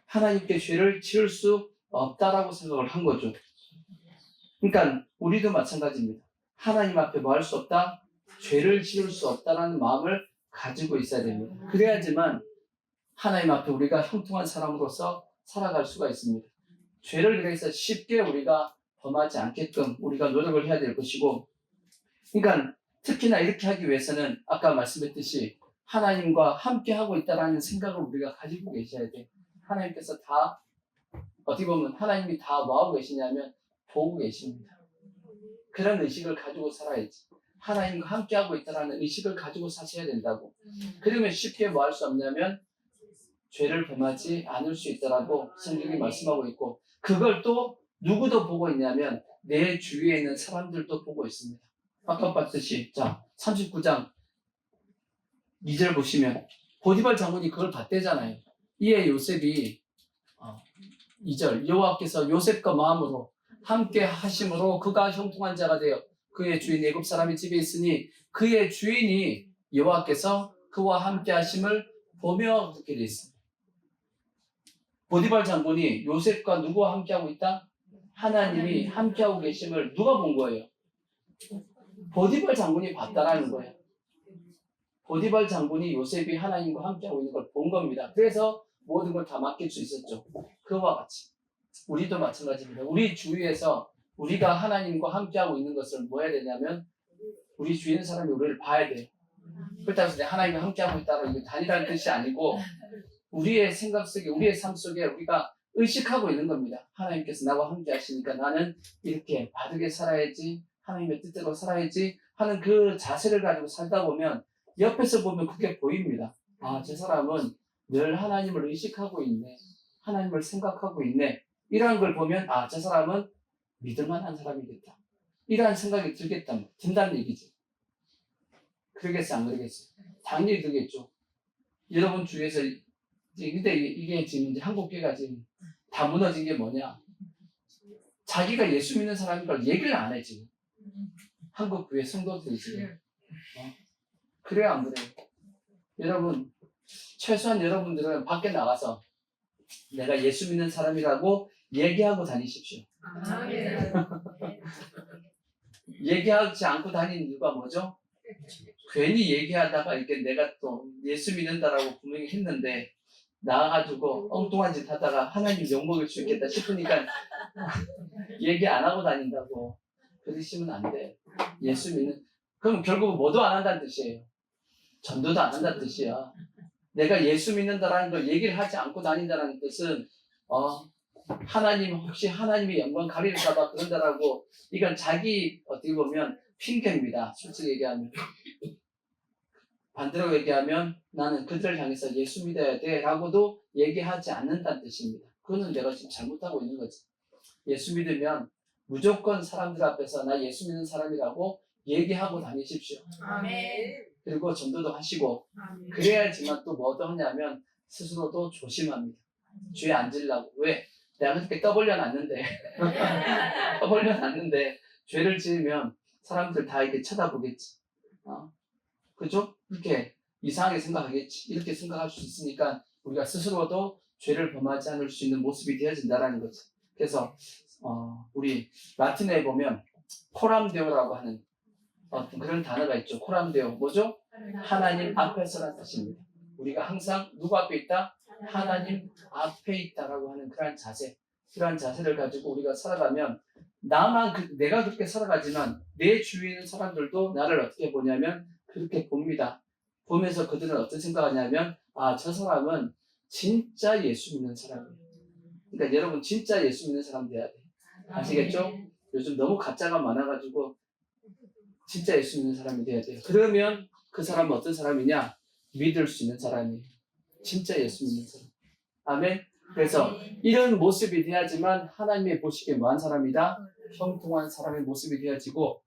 하나님께 죄를 지을 수 없다라고 생각을 한 거죠. 그러니까 우리도 마찬가지입니다. 하나님 앞에 뭐 할 수 없다? 죄를 지을 수 없다라는 마음을 가지고 있어야 됩니다. 그래야지만 하나님 앞에 우리가 형통한 사람으로서 살아갈 수가 있습니다. 죄를 그래서 쉽게 우리가 범하지 않게끔 우리가 노력을 해야 될 것이고, 그러니까 특히나 이렇게 하기 위해서는 아까 말씀했듯이 하나님과 함께 하고 있다라는 생각을 우리가 가지고 계셔야 돼요. 하나님께서 다 어떻게 보면 하나님이 다 뭐하고 계시냐면 보고 계십니다. 그런 의식을 가지고 살아야지. 하나님과 함께하고 있다는 의식을 가지고 사셔야 된다고. 그러면 쉽게 뭐 할 수 없냐면 죄를 범하지 않을 수 있다라고 성경이 말씀하고 있고, 그걸 또 누구도 보고 있냐면 내 주위에 있는 사람들도 보고 있습니다. 아까 봤듯이 자 39장 2절 보시면 보디발 장군이 그걸 봤대잖아요. 이에 요셉이 2절 여호와께서 요셉과 마음으로 함께 하심으로 그가 형통한 자가 되어 그의 주인 애굽 사람이 집에 있으니 그의 주인이 여호와께서 그와 함께 하심을 보며 그렇게 되어 있습니다. 보디발 장군이 요셉과 누구와 함께하고 있다? 하나님이 함께하고 계심을 누가 본 거예요? 보디발 장군이 봤다라는 거예요. 보디발 장군이 요셉이 하나님과 함께하고 있는 걸 본 겁니다. 그래서 모든 걸 다 맡길 수 있었죠. 그와 같이 우리도 마찬가지입니다. 우리 주위에서 우리가 하나님과 함께하고 있는 것을 뭐 해야 되냐면 우리 주위에 있는 사람이 우리를 봐야 돼요. 그렇다고 해서 하나님과 함께하고 있다고 이게 단이라는 뜻이 아니고 우리의 생각 속에 우리의 삶 속에 우리가 의식하고 있는 겁니다. 하나님께서 나와 함께 하시니까 나는 이렇게 바르게 살아야지, 하나님의 뜻대로 살아야지 하는 그 자세를 가지고 살다 보면 옆에서 보면 그게 보입니다. 아, 저 사람은 늘 하나님을 의식하고 있네. 하나님을 생각하고 있네. 이러한 걸 보면 아, 저 사람은 믿을만한 사람이겠다. 이러한 생각이 든다는 얘기지. 그러겠어, 안 그러겠어? 당연히 그러겠죠. 여러분 주위에서 근데 이게 지금 이제 한국교회가 지금 다 무너진 게 뭐냐? 자기가 예수 믿는 사람인 걸 얘기를 안 해, 지금. 한국교회 성도들이 지금. 그래야 안 그래요? 여러분, 최소한 여러분들은 밖에 나가서 내가 예수 믿는 사람이라고 얘기하고 다니십시오. 얘기하지 않고 다니는 이유가 뭐죠? 괜히 얘기하다가 이렇게 내가 또 예수 믿는다라고 분명히 했는데 나와가지고 엉뚱한 짓 하다가 하나님 욕먹을 수 있겠다 싶으니까 얘기 안 하고 다닌다고. 그러시면 안 돼. 예수 믿는 그럼 결국 뭐도 안 한다는 뜻이에요. 전도도 안 한다는 뜻이야. 내가 예수 믿는다라는 걸 얘기를 하지 않고 다닌다는 뜻은 하나님 혹시 하나님의 영광 가리를까봐 그런다라고 이건 자기 어떻게 보면 핑계입니다. 솔직히 얘기하면 반대로 얘기하면 나는 그들을 향해서 예수 믿어야 돼 라고도 얘기하지 않는다는 뜻입니다. 그거는 내가 지금 잘못하고 있는 거지. 예수 믿으면 무조건 사람들 앞에서 나 예수 믿는 사람이라고 얘기하고 다니십시오. 아멘. 그리고 전도도 하시고 아멘. 그래야지만 또 뭐도 하냐면 스스로도 조심합니다. 죄 안 지으려고. 왜? 내가 그렇게 떠벌려놨는데 떠벌려놨는데 죄를 지으면 사람들 다 이렇게 쳐다보겠지. 그죠? 그렇게 이상하게 생각하겠지. 이렇게 생각할 수 있으니까 우리가 스스로도 죄를 범하지 않을 수 있는 모습이 되어진다라는 거지. 그래서 우리 라틴어에 보면 코람데오라고 하는 어떤 그런 단어가 있죠. 코람데오 뭐죠? 하나님 앞에서라는 뜻입니다. 우리가 항상 누구 앞에 있다? 하나님 앞에 있다라고 하는 그러한 자세, 그러한 자세를 가지고 우리가 살아가면 내가 그렇게 살아가지만 내 주위에 있는 사람들도 나를 어떻게 보냐면 그렇게 봅니다. 보면서 그들은 어떤 생각하냐면 저 사람은 진짜 예수 믿는 사람이에요. 그러니까 여러분 진짜 예수 믿는 사람 돼야 돼. 아시겠죠? 요즘 너무 가짜가 많아가지고 진짜 예수 믿는 사람이 돼야 돼요. 그러면 그 사람은 어떤 사람이냐? 믿을 수 있는 사람이에요. 진짜 예수 믿는 사람. 아멘. 그래서 이런 모습이 돼야지만 하나님의 보시기에 뭐한 사람이다? 형통한 사람의 모습이 되어지고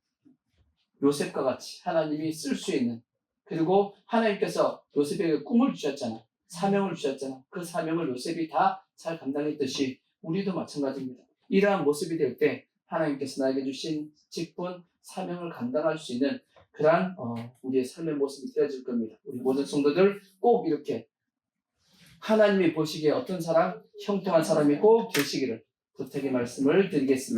요셉과 같이 하나님이 쓸 수 있는, 그리고 하나님께서 요셉에게 꿈을 주셨잖아. 사명을 주셨잖아. 그 사명을 요셉이 다 잘 감당했듯이 우리도 마찬가지입니다. 이러한 모습이 될 때 하나님께서 나에게 주신 직분, 사명을 감당할 수 있는 그러한 우리의 삶의 모습이 되어질 겁니다. 우리 모든 성도들 꼭 이렇게 하나님이 보시기에 어떤 사람, 형통한 사람이 꼭 되시기를 부탁의 말씀을 드리겠습니다.